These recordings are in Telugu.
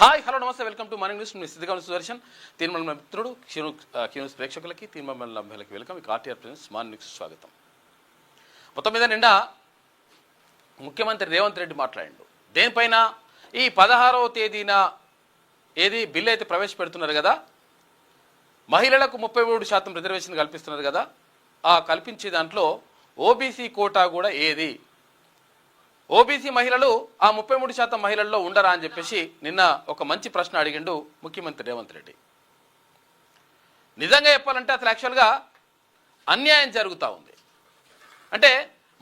హాయ్ హలో నమస్తే వెల్కమ్ టు మార్నింగ్ న్యూస్. మీ సిద్ధిగా సుదర్శన్. తీర్మాల మిత్రుడు క్యూన్స్ ప్రేక్షకులకి తీర్మాల అభ్యులకి వెల్కమ్. ఇక ఆర్టీఆర్ ప్రెజెన్స్ మార్నింగ్ న్యూస్ స్వాగతం. మొత్తం మీద నిండా ముఖ్యమంత్రి రేవంత్ రెడ్డి మాట్లాడిండు. దేనిపైన ఈ 16వ తేదీన ఏది బిల్లు అయితే ప్రవేశపెడుతున్నారు కదా, మహిళలకు 33% రిజర్వేషన్ కల్పిస్తున్నారు కదా, ఆ కల్పించే దాంట్లో ఓబీసీ కోటా కూడా ఏది, ఓబీసీ మహిళలు ఆ 33% మహిళల్లో ఉండరా అని చెప్పేసి నిన్న ఒక మంచి ప్రశ్న అడిగిండు ముఖ్యమంత్రి రేవంత్ రెడ్డి. నిజంగా చెప్పాలంటే అసలు యాక్చువల్గా అన్యాయం జరుగుతూ ఉంది. అంటే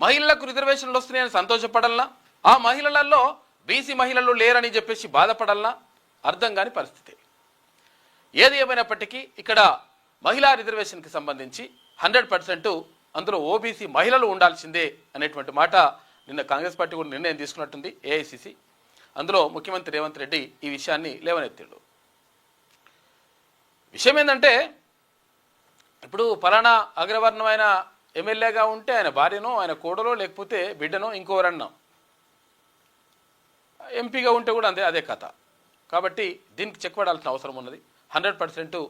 మహిళలకు రిజర్వేషన్లు వస్తున్నాయని సంతోషపడాలన్నా, ఆ మహిళలలో బీసీ మహిళలు లేరని చెప్పేసి బాధపడాలన్నా అర్థం కాని పరిస్థితి. ఏది ఏమైనప్పటికీ ఇక్కడ మహిళా రిజర్వేషన్కి సంబంధించి 100% అందులో ఓబీసీ మహిళలు ఉండాల్సిందే అనేటువంటి మాట నిన్న కాంగ్రెస్ పార్టీ కూడా నిర్ణయం తీసుకున్నట్టుంది, ఏఐసిసి. అందులో ముఖ్యమంత్రి రేవంత్ రెడ్డి ఈ విషయాన్ని లేవనెత్తాడు. విషయం ఏంటంటే, ఇప్పుడు ఫలానా అగ్రవర్ణమైన ఎమ్మెల్యేగా ఉంటే ఆయన భార్యనో ఆయన కోడలో లేకపోతే బిడ్డనో ఇంకోరన్నా, ఎంపీగా ఉంటే కూడా అదే కథ. కాబట్టి దీనికి చెక్ పడాల్సిన అవసరం ఉన్నది. 100%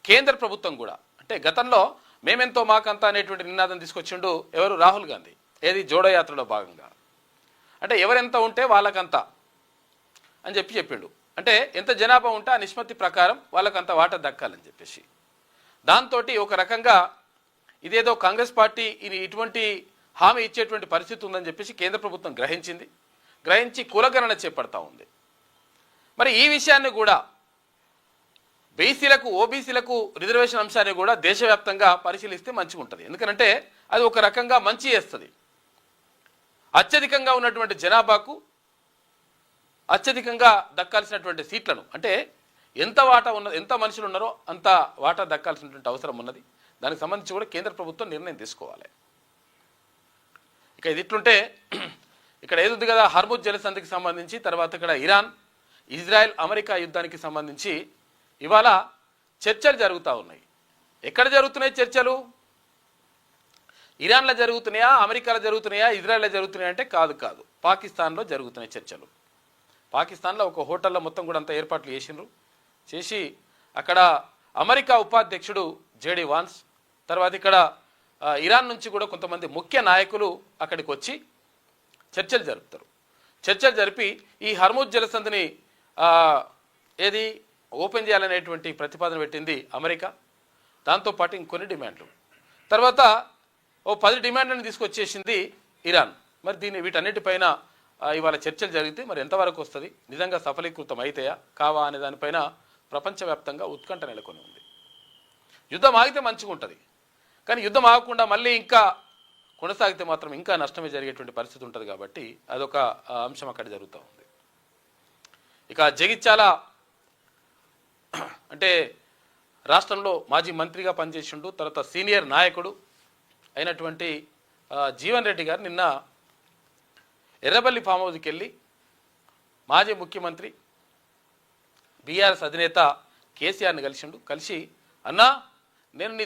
కేంద్ర ప్రభుత్వం కూడా, అంటే గతంలో మేమెంతో మాకంతా అనేటువంటి నినాదం తీసుకొచ్చిండు ఎవరు, రాహుల్ గాంధీ. ఏది జోడో యాత్రలో భాగంగా, అంటే ఎవరెంత ఉంటే వాళ్ళకంతా అని చెప్పిండు. అంటే ఎంత జనాభా ఉంటే ఆ నిష్పత్తి ప్రకారం వాళ్ళకంత వాటా దక్కాలని చెప్పేసి. దాంతో ఒక రకంగా ఇదేదో కాంగ్రెస్ పార్టీ ఇటువంటి హామీ ఇచ్చేటువంటి పరిస్థితి ఉందని చెప్పేసి కేంద్ర ప్రభుత్వం గ్రహించి కులగణన చేపడతా ఉంది. మరి ఈ విషయాన్ని కూడా బీసీలకు ఓబీసీలకు రిజర్వేషన్ అంశాన్ని కూడా దేశవ్యాప్తంగా పరిశీలిస్తే మంచిగా ఉంటుంది. ఎందుకంటే అది ఒక రకంగా మంచి చేస్తుంది. అత్యధికంగా ఉన్నటువంటి జనాభాకు అత్యధికంగా దక్కాల్సినటువంటి సీట్లను, అంటే ఎంత మనుషులు ఉన్నారో అంత వాటా దక్కాల్సినటువంటి అవసరం ఉన్నది. దానికి సంబంధించి కూడా కేంద్ర ప్రభుత్వం నిర్ణయం తీసుకోవాలి. ఇక ఇది ఇట్లుంటే ఇక్కడ ఏది కదా, హర్ముజ్ జలసంధికి సంబంధించి, తర్వాత ఇక్కడ ఇరాన్ ఇజ్రాయెల్ అమెరికా యుద్ధానికి సంబంధించి ఇవాళ చర్చలు జరుగుతూ ఉన్నాయి. ఎక్కడ జరుగుతున్నాయి చర్చలు? ఇరాన్లో జరుగుతున్నాయా, అమెరికాలో జరుగుతున్నాయా, ఇజ్రాయెల్లో జరుగుతున్నాయా అంటే కాదు, పాకిస్తాన్లో జరుగుతున్నాయి చర్చలు. పాకిస్తాన్లో ఒక హోటల్లో మొత్తం కూడా అంతా ఏర్పాట్లు చేసి అక్కడ అమెరికా ఉపాధ్యక్షుడు జేడీ వాన్స్, తర్వాత ఇక్కడ ఇరాన్ నుంచి కూడా కొంతమంది ముఖ్య నాయకులు అక్కడికి వచ్చి చర్చలు జరుపుతారు. చర్చలు జరిపి ఈ హర్ముజ్ జలసంధిని ఏది ఓపెన్ చేయాలనేటువంటి ప్రతిపాదన పెట్టింది అమెరికా. దాంతోపాటు ఇంకొన్ని డిమాండ్లు, తర్వాత 10 డిమాండ్లను తీసుకొచ్చేసింది ఇరాన్. మరి వీటన్నిటిపైన ఇవాళ చర్చలు జరిగితే మరి ఎంతవరకు వస్తుంది, నిజంగా సఫలీకృతం అవుతాయా కావా అనే దానిపైన ప్రపంచవ్యాప్తంగా ఉత్కంఠ నెలకొని ఉంది. యుద్ధం ఆగితే మంచిగా ఉంటుంది, కానీ యుద్ధం ఆగకుండా మళ్ళీ ఇంకా కొనసాగితే మాత్రం ఇంకా నష్టమే జరిగేటువంటి పరిస్థితి ఉంటుంది. కాబట్టి అదొక అంశం అక్కడ జరుగుతూ ఉంది. ఇక జగిత్యాల అంటే రాష్ట్రంలో మాజీ మంత్రిగా పనిచేసిండు, తర్వాత సీనియర్ నాయకుడు అయినటువంటి జీవన్ రెడ్డి గారు నిన్న ఎర్రబల్లి ఫామ్ హౌస్కి వెళ్ళి మాజీ ముఖ్యమంత్రి బీఆర్ఎస్ అధినేత కేసీఆర్ని కలిసి అన్నా నన్ను నీ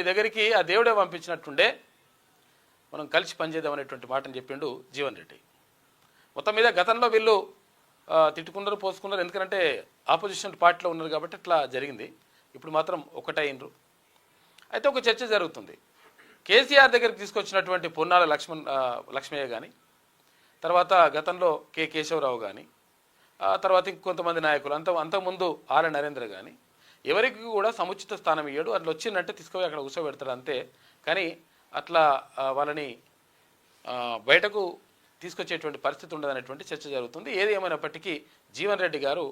దగ్గరికి ఆ దేవుడే పంపించినట్టుండే, మనం కలిసి పనిచేద్దాం అనేటువంటి మాటని చెప్పిండు జీవన్ రెడ్డి. మొత్తం మీద గతంలో వీళ్ళు తిట్టుకున్నారు, పోసుకున్నారు, ఎందుకంటే ఆపోజిషన్ పార్టీలో ఉన్నారు కాబట్టి అట్లా జరిగింది. ఇప్పుడు మాత్రం ఒకటైనరు. అయితే ఒక చర్చ జరుగుతుంది. కేసీఆర్ దగ్గరికి తీసుకొచ్చినటువంటి పొన్నాల లక్ష్మయ్య కానీ, తర్వాత గతంలో కేశవరావు కానీ, తర్వాత ఇంకొంతమంది నాయకులు, అంతకుముందు ఆర్ నరేంద్ర కానీ, ఎవరికి కూడా సముచిత స్థానం ఇయ్యాడు. అట్లా వచ్చిందంటే తీసుకుపోయి అక్కడ కూర్చోబెడతాడు అంతే. కానీ అట్లా వాళ్ళని బయటకు తీసుకొచ్చేటువంటి పరిస్థితి ఉండదనేటువంటి చర్చ జరుగుతుంది. ఏది ఏమైనప్పటికీ జీవన్ రెడ్డి గారు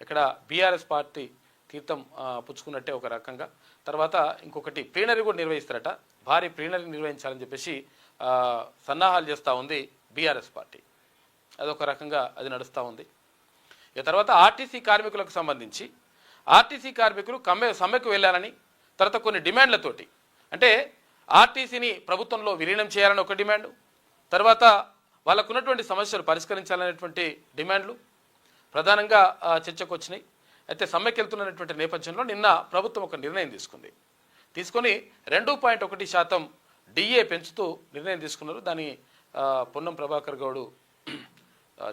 ఇక్కడ బీఆర్ఎస్ పార్టీ తీర్థం పుచ్చుకున్నట్టే ఒక రకంగా. తర్వాత ఇంకొకటి ప్లీనరీ కూడా నిర్వహిస్తారట, భారీ ప్లీనరీ నిర్వహించాలని చెప్పేసి సన్నాహాలు చేస్తూ ఉంది బీఆర్ఎస్ పార్టీ. అదొక రకంగా అది నడుస్తూ ఉంది. ఇక తర్వాత ఆర్టీసీ కార్మికులకు సంబంధించి ఆర్టీసీ కార్మికులు సమ్మెకు వెళ్ళాలని, తర్వాత కొన్ని డిమాండ్లతోటి, అంటే ఆర్టీసీని ప్రభుత్వంలో విలీనం చేయాలని ఒక డిమాండు, తర్వాత వాళ్ళకు ఉన్నటువంటి సమస్యలు పరిష్కరించాలనేటువంటి డిమాండ్లు ప్రధానంగా చర్చకు వచ్చినాయి. అయితే సమ్మెకి వెళ్తున్నటువంటి నేపథ్యంలో నిన్న ప్రభుత్వం ఒక నిర్ణయం తీసుకొని 2.1% డిఏ పెంచుతూ నిర్ణయం తీసుకున్నారు. దాని పొన్నం ప్రభాకర్ గౌడ్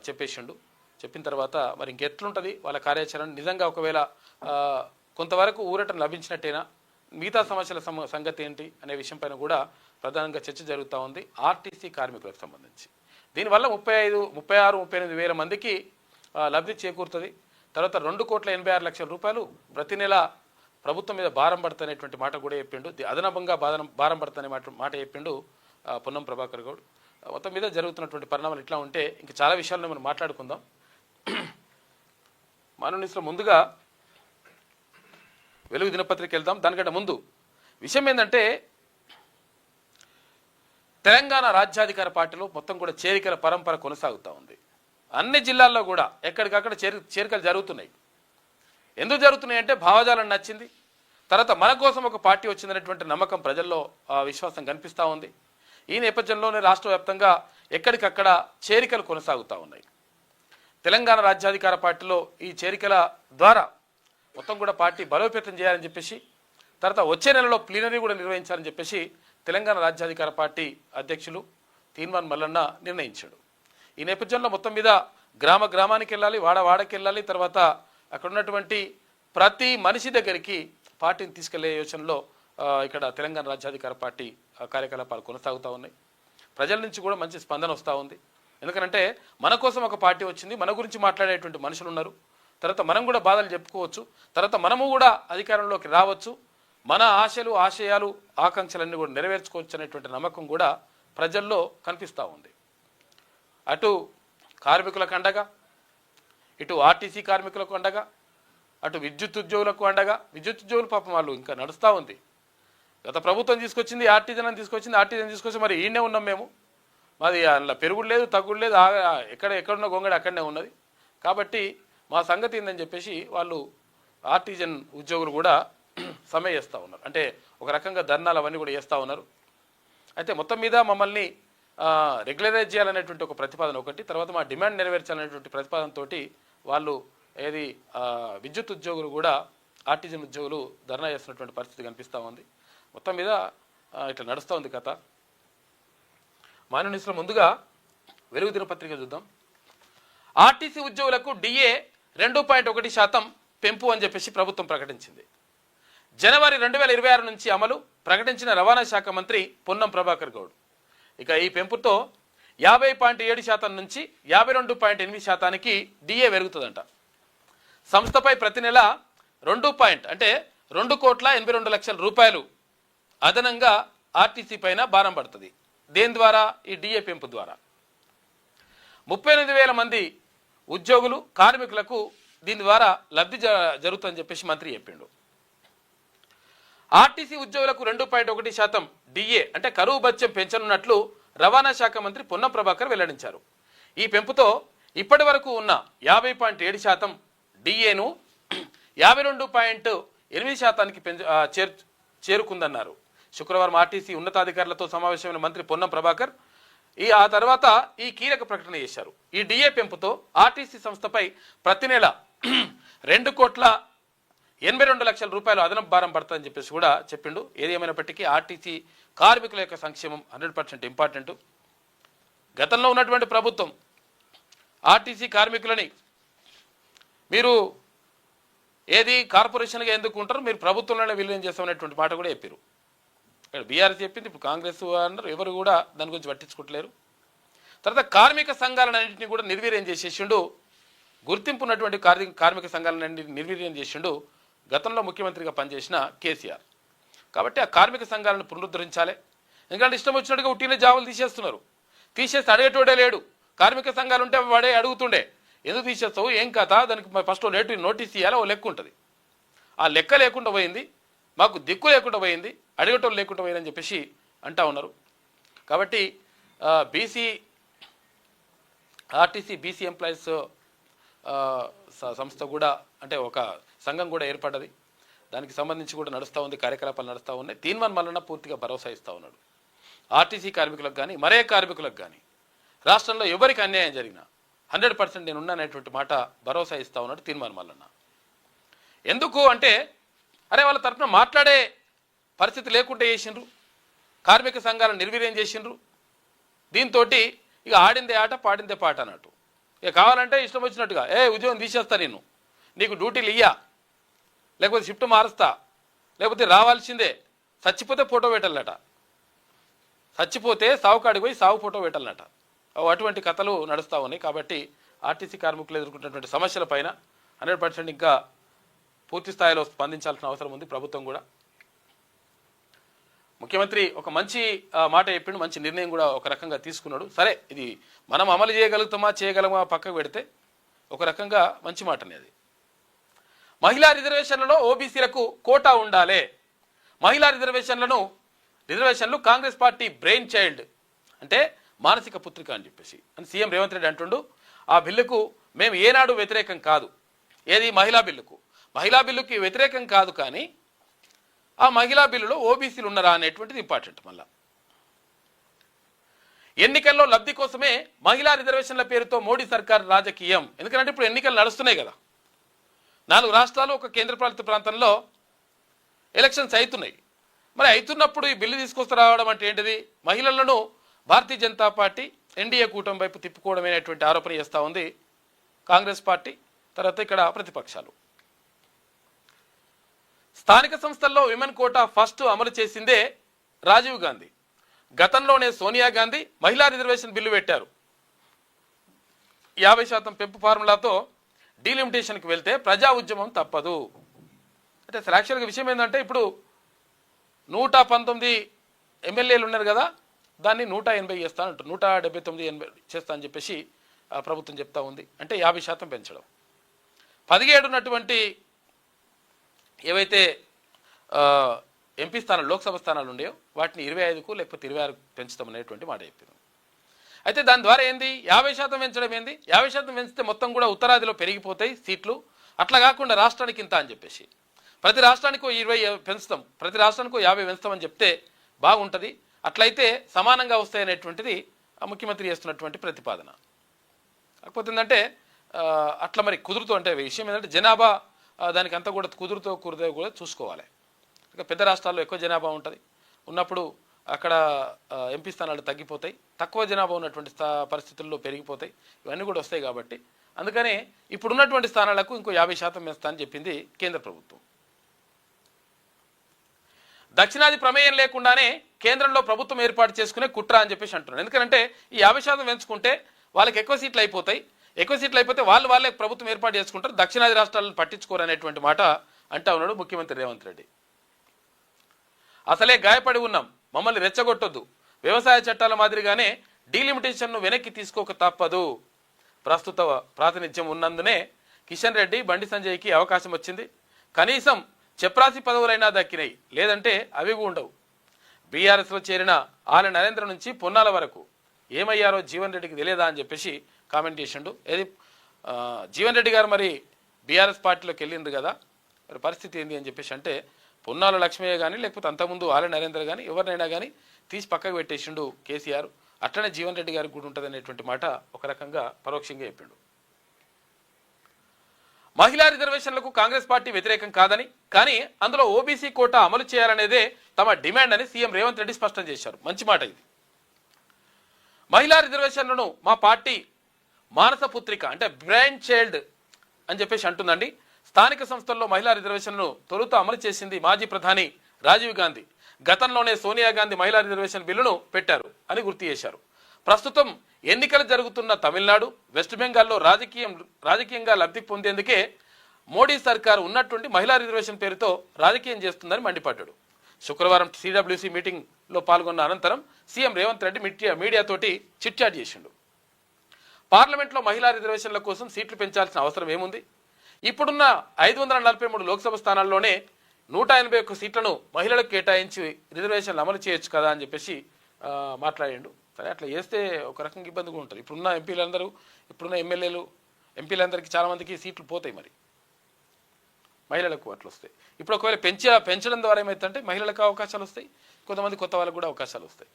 చెప్పేసిండు. చెప్పిన తర్వాత మరి ఇంకెట్లుంటుంది వాళ్ళ కార్యాచరణ, నిజంగా ఒకవేళ కొంతవరకు ఊరటం లభించినట్టేనా, మిగతా సమస్యల సంగతి ఏంటి అనే విషయం పైన కూడా ప్రధానంగా చర్చ జరుగుతూ ఉంది ఆర్టీసీ కార్మికులకు సంబంధించి. దీనివల్ల 36-38 వేల మందికి లబ్ధి చేకూరుతుంది. తర్వాత 2,86,00,000 రూపాయలు ప్రతి నెల ప్రభుత్వం మీద భారం పడుతున్నటువంటి మాట కూడా చెప్పిండు. అదనంగా భారం పడుతున్న మాట చెప్పిండు పొన్నం ప్రభాకర్ గౌడ్. మొత్తం మీద జరుగుతున్నటువంటి పరిణామాలు ఇట్లా ఉంటే ఇంకా చాలా విషయాలను మనం మాట్లాడుకుందాం. మానవనిస్లో ముందుగా వెలుగు దినపత్రిక వెళ్దాం. దానికంటే ముందు విషయం ఏంటంటే తెలంగాణ రాజ్యాధికార పార్టీలో మొత్తం కూడా చేరికల పరంపర కొనసాగుతూ ఉంది. అన్ని జిల్లాల్లో కూడా ఎక్కడికక్కడ చేరికలు జరుగుతున్నాయి. ఎందుకు జరుగుతున్నాయి అంటే భావజాలం నచ్చింది, తర్వాత మన కోసం ఒక పార్టీ వచ్చిందనేటువంటి నమ్మకం ప్రజల్లో విశ్వాసం కనిపిస్తూ ఉంది. ఈ నేపథ్యంలోనే రాష్ట్ర వ్యాప్తంగా ఎక్కడికక్కడ చేరికలు కొనసాగుతూ ఉన్నాయి. తెలంగాణ రాజ్యాధికార పార్టీలో ఈ చేరికల ద్వారా మొత్తం కూడా పార్టీ బలోపేతం చేయాలని చెప్పేసి, తర్వాత వచ్చే నెలలో ప్లీనరీ కూడా నిర్వహించాలని చెప్పేసి తెలంగాణ రాజ్యాధికార పార్టీ అధ్యక్షులు తీన్మాన్ మల్లన్న నిర్ణయించాడు. ఈ నేపథ్యంలో మొత్తం మీద గ్రామానికి వెళ్ళాలి, వాడకి వెళ్ళాలి, తర్వాత అక్కడ ఉన్నటువంటి ప్రతి మనిషి దగ్గరికి పార్టీని తీసుకెళ్లే యోచనలో ఇక్కడ తెలంగాణ రాజ్యాధికార పార్టీ కార్యకలాపాలు కొనసాగుతూ ఉన్నాయి. ప్రజల నుంచి కూడా మంచి స్పందన వస్తూ ఉంది. ఎందుకంటే మన కోసం ఒక పార్టీ వచ్చింది, మన గురించి మాట్లాడేటువంటి మనుషులు ఉన్నారు, తర్వాత మనం కూడా బాధలు చెప్పుకోవచ్చు, తర్వాత మనము కూడా అధికారంలోకి రావచ్చు, మన ఆశయాలు ఆకాంక్షలన్నీ కూడా నెరవేర్చుకోవచ్చు అనేటువంటి నమ్మకం కూడా ప్రజల్లో కనిపిస్తూ ఉంది. అటు కార్మికులకు అండగా, ఇటు ఆర్టీసీ కార్మికులకు అండగా, అటు విద్యుత్ ఉద్యోగులకు అండగా. విద్యుత్ ఉద్యోగులు పాపం వాళ్ళు ఇంకా నడుస్తూ ఉంది. గత ప్రభుత్వం తీసుకొచ్చింది ఆర్టీజన్ తీసుకొచ్చి మరి ఈయనే ఉన్నాం మేము, మాది అలా పెరుగుడు లేదు తగ్గుడు లేదు, ఎక్కడున్న గొంగడి అక్కడనే ఉన్నది, కాబట్టి మా సంగతి ఏందని చెప్పేసి వాళ్ళు ఆర్టీజన్ ఉద్యోగులు కూడా సమ్మె చేస్తూ ఉన్నారు. అంటే ఒక రకంగా ధర్నాలు అవన్నీ కూడా చేస్తూ ఉన్నారు. అయితే మొత్తం మీద మమ్మల్ని రెగ్యులరైజ్ చేయాలనేటువంటి ఒక ప్రతిపాదన ఒకటి, తర్వాత మా డిమాండ్ నెరవేర్చాలనేటువంటి ప్రతిపాదనతో వాళ్ళు విద్యుత్ ఉద్యోగులు కూడా ఆర్టీజన్ ఉద్యోగులు ధర్నా చేస్తున్నటువంటి పరిస్థితి కనిపిస్తూ ఉంది. మొత్తం మీద ఇట్లా నడుస్తూ ఉంది కథ. మాన్యూస్లో ముందుగా వెలుగు దినపత్రిక చూద్దాం. ఆర్టీసీ ఉద్యోగులకు డిఏ 2.1% పెంపు అని చెప్పేసి ప్రభుత్వం ప్రకటించింది. జనవరి 2026 నుంచి అమలు ప్రకటించిన రవాణా శాఖ మంత్రి పొన్నం ప్రభాకర్ గౌడ్. ఇక ఈ పెంపుతో 50.7% నుంచి 52.8%కి డిఏ పెరుగుతుందంట. సంస్థపై ప్రతి నెల 2.82 రూపాయలు అదనంగా ఆర్టీసీ పైన భారం పడుతుంది. దేని ద్వారా? ఈ డిఏ పెంపు ద్వారా 38,000 మంది ఉద్యోగులు కార్మికులకు దీని ద్వారా లబ్ధి జరుగుతుందని చెప్పేసి మంత్రి చెప్పిండు. ఆర్టీసీ ఉద్యోగులకు 2.1% డిఏ అంటే కరువు భత్యం పెంచనున్నట్లు రవాణా శాఖ మంత్రి పొన్నం ప్రభాకర్ వెల్లడించారు. ఈ పెంపుతో ఇప్పటి వరకు ఉన్న 50.7% డిఏను 52.8%కి చేరుకుందన్నారు. శుక్రవారం ఆర్టీసీ ఉన్నతాధికారులతో సమావేశమైన మంత్రి పొన్నం ప్రభాకర్ ఆ తర్వాత ఈ కీలక ప్రకటన చేశారు. ఈ డిఏ పెంపుతో ఆర్టీసీ సంస్థపై ప్రతి నెల 2,82,00,000 రూపాయలు అదనపు భారం పడుతుందని చెప్పేసి కూడా చెప్పిండు. ఏది ఏమైనప్పటికీ ఆర్టీసీ కార్మికుల యొక్క సంక్షేమం 100% ఇంపార్టెంట్. గతంలో ఉన్నటువంటి ప్రభుత్వం ఆర్టీసీ కార్మికులని మీరు కార్పొరేషన్గా ఎందుకు ఉంటారు, మీరు ప్రభుత్వంలోనే విలీనం చేస్తామనేటువంటి మాట కూడా చెప్పారు. ఇక్కడ బీఆర్ఎస్ చెప్పింది, ఇప్పుడు కాంగ్రెస్ అన్నారు, ఎవరు కూడా దాని గురించి పట్టించుకోవట్లేరు. తర్వాత కార్మిక సంఘాలన్నింటినీ కూడా నిర్వీర్యం చేసేసిండు. గుర్తింపు ఉన్నటువంటి కార్మిక సంఘాలన్నింటినీ నిర్వీర్యం చేసిండు గతంలో ముఖ్యమంత్రిగా పనిచేసిన కేసీఆర్. కాబట్టి ఆ కార్మిక సంఘాలను పునరుద్ధరించాలి. ఎందుకంటే ఇష్టం వచ్చినట్టుగా ఉట్టిన జాబులు తీసేసి అడిగేటోడే లేడు. కార్మిక సంఘాలు ఉంటే వాడే అడుగుతుండే, ఎందుకు తీసేస్తావు, ఏం కథ, దానికి ఫస్ట్ నోటీస్ ఇవ్వాలి, ఓ లెక్క ఉంటుంది. ఆ లెక్క లేకుండా పోయింది, మాకు దిక్కు లేకుండా పోయింది, అడిగేటోళ్ళు లేకుండా పోయిందని చెప్పేసి అంటా ఉన్నారు. కాబట్టి ఆర్టీసీ బీసీ ఎంప్లాయీస్ సంస్థ కూడా అంటే ఒక సంఘం కూడా ఏర్పడ్డది. దానికి సంబంధించి కూడా నడుస్తూ ఉంది, కార్యకలాపాలు నడుస్తూ ఉన్నాయి. తీన్మాన్ మల్లన్న పూర్తిగా భరోసా ఇస్తూ ఉన్నాడు. ఆర్టీసీ కార్మికులకు కానీ మరే కార్మికులకు కానీ రాష్ట్రంలో ఎవరికి అన్యాయం జరిగినా 100% నేను ఉన్నాననేటువంటి మాట భరోసా ఇస్తూ ఉన్నాడు తీన్మాన్ మల్లన్న. ఎందుకు అంటే వాళ్ళ తరఫున మాట్లాడే పరిస్థితి లేకుండా చేసిండ్రు, కార్మిక సంఘాలను నిర్వీర్యం చేసిండ్రు. దీంతో ఇక ఆడిందే ఆట పాడిందే పాట అన్నట్టు ఇక కావాలంటే ఇష్టం వచ్చినట్టుగా ఉద్యోగం తీసేస్తా నేను, నీకు డ్యూటీలు ఇయ్యా, లేకపోతే షిఫ్ట్ మారుస్తా, లేకపోతే రావాల్సిందే, చచ్చిపోతే ఫోటో పెట్టాలట, చచ్చిపోతే సావు కాడికి పోయి సావు ఫోటో పెట్టాలన్నట. అటువంటి కథలు నడుస్తూ ఉన్నాయి. కాబట్టి ఆర్టీసీ కార్మికులు ఎదుర్కొంటున్నటువంటి సమస్యల పైన 100% ఇంకా పూర్తి స్థాయిలో స్పందించాల్సిన అవసరం ఉంది ప్రభుత్వం కూడా. ముఖ్యమంత్రి ఒక మంచి మాట చెప్పిండు, మంచి నిర్ణయం కూడా ఒక రకంగా తీసుకున్నాడు. సరే, ఇది మనం అమలు చేయగలమా పక్కకు పెడితే ఒక రకంగా మంచి మాటనే అది. మహిళా రిజర్వేషన్లలో ఓబీసీలకు కోటా ఉండాలి. మహిళా రిజర్వేషన్లు కాంగ్రెస్ పార్టీ బ్రెయిన్ చైల్డ్, అంటే మానసిక పుత్రిక అని చెప్పేసి అని సీఎం రేవంత్ రెడ్డి అంటుండు. ఆ బిల్లుకు మేము ఏనాడు వ్యతిరేకం కాదు. ఏది మహిళా బిల్లుకి వ్యతిరేకం కాదు, కానీ ఆ మహిళా బిల్లులో ఓబీసీలు ఉన్నారా అనేటువంటిది ఇంపార్టెంట్. మళ్ళా ఎన్నికల్లో లబ్ధి కోసమే మహిళా రిజర్వేషన్ల పేరుతో మోడీ సర్కార్ రాజకీయం. ఎందుకంటే ఇప్పుడు ఎన్నికలు నడుస్తున్నాయి కదా, 4 రాష్ట్రాలు ఒక కేంద్రపాలిత ప్రాంతంలో ఎలక్షన్స్ అవుతున్నాయి. మరి అవుతున్నప్పుడు ఈ బిల్లు తీసుకొస్తారావడం అంటే ఏంటిది? మహిళలను భారతీయ జనతా పార్టీ ఎన్డీఏ కూటమి వైపు తిప్పుకోవడమైనటువంటి ఆరోపణ చేస్తూ ఉంది కాంగ్రెస్ పార్టీ, తర్వాత ఇక్కడ ప్రతిపక్షాలు. స్థానిక సంస్థల్లో విమెన్ కోటా ఫస్ట్ అమలు చేసిందే రాజీవ్ గాంధీ. గతంలోనే సోనియా గాంధీ మహిళా రిజర్వేషన్ బిల్లు పెట్టారు. 50% పెంపు ఫార్ములాతో డీలిమిటేషన్కి వెళ్తే ప్రజా ఉద్యమం తప్పదు. అంటే అసలు యాక్చువల్గా విషయం ఏంటంటే ఇప్పుడు 119 ఎమ్మెల్యేలు ఉన్నారు కదా, దాన్ని 180 చేస్తా అంటారు, 179 చేస్తా అని చెప్పేసి ప్రభుత్వం చెప్తా ఉంది. అంటే 50% పెంచడం. 17 ఉన్నటువంటి ఏవైతే ఎంపీ స్థానాలు, లోక్సభ స్థానాలు ఉండేవో వాటిని 25కు లేకపోతే 26కు పెంచుతామనేటువంటి మాట చెప్పింది. అయితే దాని ద్వారా ఏంది? 50% పెంచడం ఏంది? 50% పెంచితే మొత్తం కూడా ఉత్తరాదిలో పెరిగిపోతాయి సీట్లు. అట్లా కాకుండా రాష్ట్రానికి ఇంత అని చెప్పేసి ప్రతి రాష్ట్రానికి 20 పెంచుతాం, ప్రతి రాష్ట్రానికి 50 పెంచుతామని చెప్తే బాగుంటుంది. అట్లయితే సమానంగా వస్తాయనేటువంటిది ముఖ్యమంత్రి చేస్తున్నటువంటి ప్రతిపాదన. కాకపోతే ఏంటంటే అట్లా మరి కుదురుతూ, అంటే విషయం ఏంటంటే జనాభా దానికి అంతా కూడా కుదురుతో కూడా చూసుకోవాలి. ఇక పెద్ద రాష్ట్రాల్లో ఎక్కువ జనాభా ఉంటుంది, ఉన్నప్పుడు అక్కడ ఎంపీ స్థానాలు తగ్గిపోతాయి, తక్కువ జనాభా ఉన్నటువంటి పరిస్థితుల్లో పెరిగిపోతాయి, ఇవన్నీ కూడా వస్తాయి. కాబట్టి అందుకనే ఇప్పుడున్నటువంటి స్థానాలకు ఇంకో 50% పెంచుతా అని చెప్పింది కేంద్ర ప్రభుత్వం. దక్షిణాది ప్రమేయం లేకుండానే కేంద్రంలో ప్రభుత్వం ఏర్పాటు చేసుకునే కుట్ర అని చెప్పేసి అంటున్నారు. ఎందుకంటే ఈ 50% పెంచుకుంటే వాళ్ళకి ఎక్కువ సీట్లు అయిపోతాయి, ఎక్కువ సీట్లు అయిపోతే వాళ్ళే ప్రభుత్వం ఏర్పాటు చేసుకుంటారు, దక్షిణాది రాష్ట్రాలను పట్టించుకోరు అనేటువంటి మాట అంటా ఉన్నాడు ముఖ్యమంత్రి రేవంత్ రెడ్డి. అసలే గాయపడి ఉన్నాం, మమ్మల్ని రెచ్చగొట్టొద్దు, వ్యవసాయ చట్టాల మాదిరిగానే డీలిమిటేషన్ను వెనక్కి తీసుకోక తప్పదు. ప్రస్తుత ప్రాతినిధ్యం ఉన్నందునే కిషన్ రెడ్డి, బండి సంజయ్కి అవకాశం వచ్చింది. కనీసం చెప్రాసి పదవులైనా దక్కినాయి, లేదంటే అవి ఉండవు. బీఆర్ఎస్లో చేరిన ఆల నరేంద్ర నుంచి పొన్నాల వరకు ఏమయ్యారో జీవన్ రెడ్డికి తెలియదా అని చెప్పేసి కామెంట్ చేసిండు. ఏది జీవన్ రెడ్డి గారు మరి బీఆర్ఎస్ పార్టీలోకి వెళ్ళిండ్రు కదా, మరి పరిస్థితి ఏంది అని చెప్పేసి అంటే పొన్నాల లక్ష్మయ్య కానీ లేకపోతే అంతకుముందు ఆల నరేంద్ర కానీ ఎవరినైనా కానీ తీసి పక్కకు పెట్టేసిండు కేసీఆర్. అట్లనే జీవన్ రెడ్డి గారికి కూడా ఉంటుంది అనేటువంటి మాట ఒక రకంగా పరోక్షంగా చెప్పిండు. మహిళా రిజర్వేషన్లకు కాంగ్రెస్ పార్టీ వ్యతిరేకం కాదని, కానీ అందులో ఓబీసీ కోటా అమలు చేయాలనేదే తమ డిమాండ్ అని సీఎం రేవంత్ రెడ్డి స్పష్టం చేశారు. మంచి మాట ఇది. మహిళా రిజర్వేషన్లను మా పార్టీ మానస పుత్రిక, అంటే బ్రెయిన్ చైల్డ్ అని చెప్పేసి అంటుందండి. స్థానిక సంస్థల్లో మహిళా రిజర్వేషన్ను తొలుత అమలు చేసింది మాజీ ప్రధాని రాజీవ్ గాంధీ. గతంలోనే సోనియా గాంధీ మహిళా రిజర్వేషన్ బిల్లును పెట్టారు అని గుర్తు చేశారు. ప్రస్తుతం ఎన్నికలు జరుగుతున్న తమిళనాడు, వెస్ట్ బెంగాల్లో రాజకీయంగా లబ్ధి పొందేందుకే మోడీ సర్కారు ఉన్నటువంటి మహిళా రిజర్వేషన్ పేరుతో రాజకీయం చేస్తుందని మండిపడ్డాడు. శుక్రవారం సిడబ్ల్యూసీ మీటింగ్లో పాల్గొన్న అనంతరం సీఎం రేవంత్ రెడ్డి మీడియాతోటి చిట్చాట్ చేసిండు. పార్లమెంట్లో మహిళా రిజర్వేషన్ల కోసం సీట్లు పెంచాల్సిన అవసరం ఏముంది? ఇప్పుడున్న 543 లోక్సభ స్థానాల్లోనే 181 సీట్లను మహిళలకు కేటాయించి రిజర్వేషన్లు అమలు చేయొచ్చు కదా అని చెప్పేసి మాట్లాడిండు. సరే, అట్లా చేస్తే ఒక రకంగా ఇబ్బందిగా ఉంటుంది. ఇప్పుడున్న ఇప్పుడున్న ఎమ్మెల్యేలు ఎంపీలందరికీ చాలామందికి సీట్లు పోతాయి, మరి మహిళలకు అట్లా వస్తాయి. ఇప్పుడు ఒకవేళ పెంచడం ద్వారా ఏమవుతుందంటే మహిళలకు అవకాశాలు వస్తాయి, కొంతమంది కొత్త వాళ్ళకు కూడా అవకాశాలు వస్తాయి.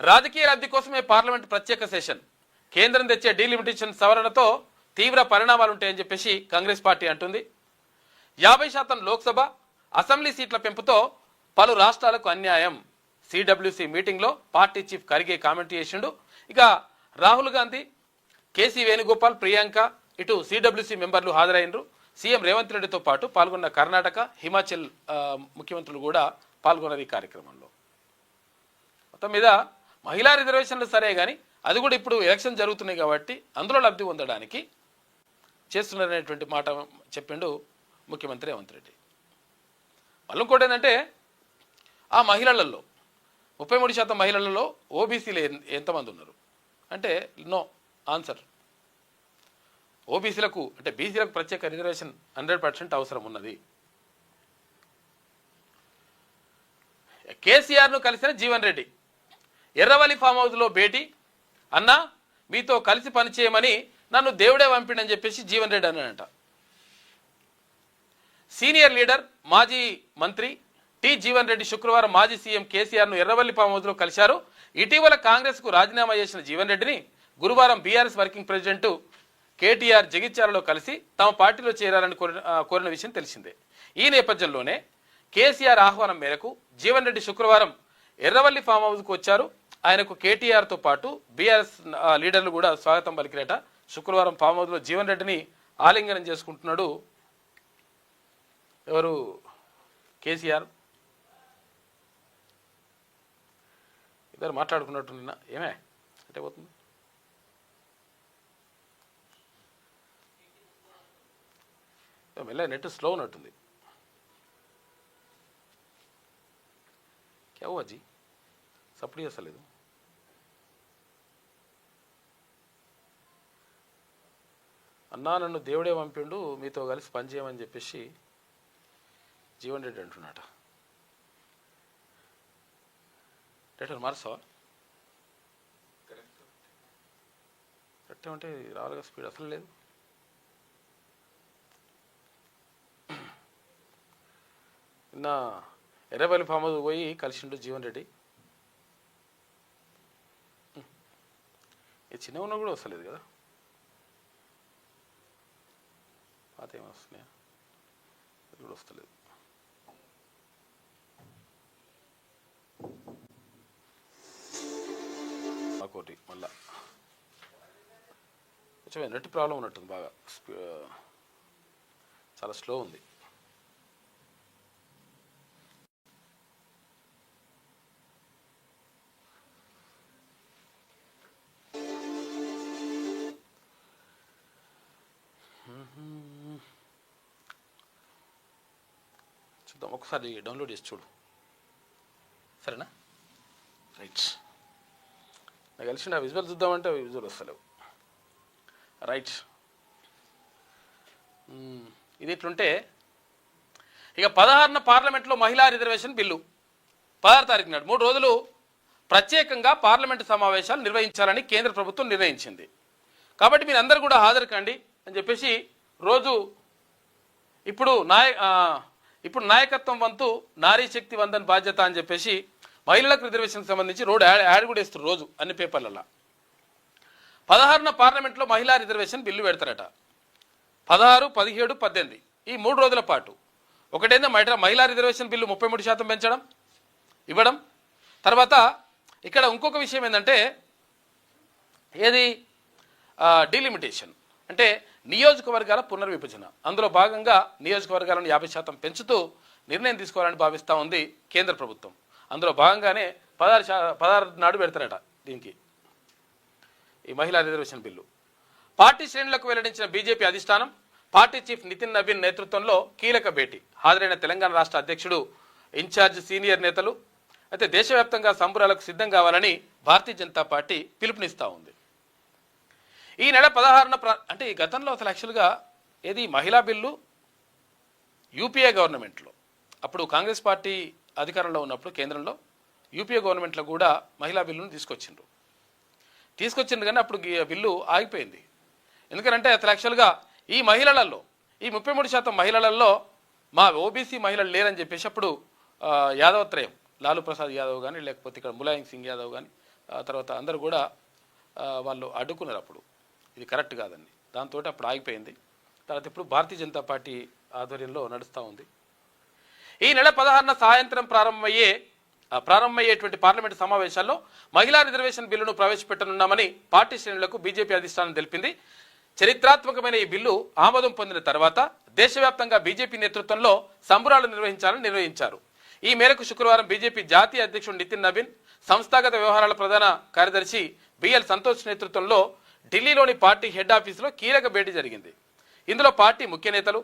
రాజకీయ లబ్ధి కోసమే పార్లమెంట్ ప్రత్యేక సెషన్, కేంద్రం తెచ్చే డీలిమిటేషన్ సవరణతో తీవ్ర పరిణామాలుంటాయని చెప్పేసి కాంగ్రెస్ పార్టీ అంటుంది. 50% లోక్సభ, అసెంబ్లీ సీట్ల పెంపుతో పలు రాష్ట్రాలకు అన్యాయం. సిడబ్ల్యూసీ మీటింగ్లో పార్టీ చీఫ్ ఖర్గే కామెంట్ చేసిండు. ఇక రాహుల్ గాంధీ, కేసీ వేణుగోపాల్, ప్రియాంక ఇటు సిడబ్ల్యూసీ మెంబర్లు హాజరైనరు. సీఎం రేవంత్ రెడ్డితో పాటు పాల్గొన్న కర్ణాటక, హిమాచల్ ముఖ్యమంత్రులు కూడా పాల్గొన్నారు ఈ కార్యక్రమంలో. మొత్తం మీద మహిళా రిజర్వేషన్లు సరే కానీ అది కూడా ఇప్పుడు ఎలక్షన్ జరుగుతున్నాయి కాబట్టి అందులో లబ్ధి పొందడానికి చేస్తున్నారనేటువంటి మాట చెప్పిండు ముఖ్యమంత్రి రేవంత్ రెడ్డి. మళ్ళీ ఇంకోటి ఏంటంటే ఆ మహిళలలో 33% మహిళలలో ఓబీసీలు ఎంతమంది ఉన్నారు అంటే నో ఆన్సర్. ఓబీసీలకు అంటే బీసీలకు ప్రత్యేక రిజర్వేషన్ 100% అవసరం ఉన్నది. కేసీఆర్ను కలిసిన జీవన్ రెడ్డి ఎర్రవల్లి ఫామ్ హౌస్లో భేటీ, అన్నా మీతో కలిసి పనిచేయమని నన్ను దేవుడే పంపిండని చెప్పేసి జీవన్ రెడ్డి అన్నాడంట. సీనియర్ లీడర్ మాజీ మంత్రి టి జీవన్ రెడ్డి శుక్రవారం మాజీ సీఎం కేసీఆర్ను ఎర్రవల్లి ఫామ్ హౌస్లో కలిశారు. ఇటీవల కాంగ్రెస్కు రాజీనామా చేసిన జీవన్ రెడ్డిని గురువారం బీఆర్ఎస్ వర్కింగ్ ప్రెసిడెంట్ కేటీఆర్ జగిత్యాలలో కలిసి తమ పార్టీలో చేరాలని కోరిన విషయం తెలిసిందే. ఈ నేపథ్యంలోనే కేసీఆర్ ఆహ్వానం మేరకు జీవన్ రెడ్డి శుక్రవారం ఎర్రవల్లి ఫామ్ హౌస్కు వచ్చారు. ఆయనకు కేటీఆర్తో పాటు బీఆర్ఎస్ లీడర్లు కూడా స్వాగతం పలికిరేట. శుక్రవారం ఫామ్ హౌస్లో జీవన్ రెడ్డిని ఆలింగనం చేసుకుంటున్నాడు ఎవరు, కేసీఆర్. ఇద్దరు మాట్లాడుకున్నట్టు నిన్న ఏమే అంటే పోతుంది. మెల్ల నెట్ స్లో ఉన్నట్టుంది. క్యావు అజ్జీ సప్పుడు చేస్తలేదు. అన్నా నన్ను దేవుడే పంపిండు మీతో కలిసి పనిచేయమని చెప్పేసి జీవన్ రెడ్డి అంటున్నాట. డేటర్ మార్చావా? కరెక్ట్ అంటే రావాలిగా, స్పీడ్ అసలు లేదు. నిన్న ఎర్రవల్లి ఫామ్ హౌస్ పోయి కలిసిండు జీవన్ రెడ్డి. ఈ చిన్న ఉన్న కూడా వస్తలేదు కదా, పాత ఏమి వస్తున్నాయా, అది కూడా వస్తలేదు. మాకోటి మళ్ళా కొంచెం నెట్ ప్రాబ్లం ఉన్నట్టుంది, బాగా చాలా స్లో ఉంది. చూద్దాం, ఒకసారి డౌన్లోడ్ చేసి చూడు, సరేనా? రైట్, నాకు కలిసి ఆ విజువల్ చూద్దామంటే విజువల్ వస్తలేవు. రైట్, ఇది ఇట్లుంటే ఇక 16న పార్లమెంట్లో మహిళా రిజర్వేషన్ బిల్లు 16 తారీఖు నాడు 3 రోజులు ప్రత్యేకంగా పార్లమెంటు సమావేశాలు నిర్వహించాలని కేంద్ర ప్రభుత్వం నిర్ణయించింది. కాబట్టి మీరు అందరూ కూడా హాజరు కండి అని చెప్పేసి రోజు ఇప్పుడు నాయకత్వం వంతు నారీ శక్తి వందన్ బాధ్యత అని చెప్పేసి మహిళలకు రిజర్వేషన్కి సంబంధించి యాడ్ కూడా ఇస్తారు రోజు అన్ని పేపర్లలో. 16న పార్లమెంట్లో మహిళా రిజర్వేషన్ బిల్లు పెడతారట. 16, 17, 18 ఈ 3 రోజుల పాటు. ఒకటేందో మహిళా రిజర్వేషన్ బిల్లు 33% పెంచడం ఇవ్వడం. తర్వాత ఇక్కడ ఇంకొక విషయం ఏంటంటే ఏది డీలిమిటేషన్ అంటే నియోజకవర్గాల పునర్విభజన. అందులో భాగంగా నియోజకవర్గాలను 50% పెంచుతూ నిర్ణయం తీసుకోవాలని భావిస్తూ ఉంది కేంద్ర ప్రభుత్వం. అందులో భాగంగానే 16 నాడు పెడతారట దీనికి ఈ మహిళా రిజర్వేషన్ బిల్లు. పార్టీ శ్రేణులకు వెల్లడించిన బీజేపీ అధిష్టానం పార్టీ చీఫ్ నితిన్ నవీన్ నేతృత్వంలో కీలక భేటీ. హాజరైన తెలంగాణ రాష్ట్ర అధ్యక్షుడు, ఇన్ఛార్జ్ సీనియర్ నేతలు. అయితే దేశవ్యాప్తంగా సంబరాలకు సిద్ధం కావాలని భారతీయ జనతా పార్టీ పిలుపునిస్తూ ఉంది. ఈ నెల 16న అంటే ఈ గతంలో అసలు యాక్చువల్గా ఏది మహిళా బిల్లు యూపీఏ గవర్నమెంట్లో, అప్పుడు కాంగ్రెస్ పార్టీ అధికారంలో ఉన్నప్పుడు కేంద్రంలో యూపీఏ గవర్నమెంట్లో కూడా మహిళా బిల్లును తీసుకొచ్చిండ్రు కానీ అప్పుడు బిల్లు ఆగిపోయింది. ఎందుకంటే అసలు యాక్చువల్గా ఈ మహిళలలో ఈ 33% మహిళలలో మా ఓబీసీ మహిళలు లేరని చెప్పేసి అప్పుడు యాదవ్ త్రయం, లాలూ ప్రసాద్ యాదవ్ కానీ లేకపోతే ఇక్కడ ములాయం సింగ్ యాదవ్ కానీ తర్వాత అందరూ కూడా వాళ్ళు అడ్డుకున్నారు. అప్పుడు ఇది కరెక్ట్ కాదండి, దాంతో అప్పుడు ఆగిపోయింది. తర్వాత ఇప్పుడు భారతీయ జనతా పార్టీ ఆధ్వర్యంలో నడుస్తూ ఉంది. ఈ నెల 16న సాయంత్రం ప్రారంభమయ్యే ప్రారంభమయ్యేటువంటి పార్లమెంటు సమావేశాల్లో మహిళా రిజర్వేషన్ బిల్లును ప్రవేశపెట్టనున్నామని పార్టీ శ్రేణులకు బీజేపీ అధిష్టానం తెలిపింది. చరిత్రాత్మకమైన ఈ బిల్లు ఆమోదం పొందిన తర్వాత దేశవ్యాప్తంగా బీజేపీ నేతృత్వంలో సంబురాలు నిర్వహించారు. ఈ మేరకు శుక్రవారం బీజేపీ జాతీయ అధ్యక్షుడు నితిన్ నబీన్, సంస్థాగత వ్యవహారాల ప్రధాన కార్యదర్శి బిఎల్ సంతోష్ నేతృత్వంలో ఢిల్లీలోని పార్టీ హెడ్ ఆఫీసులో కీలక భేటీ జరిగింది. ఇందులో పార్టీ ముఖ్య నేతలు,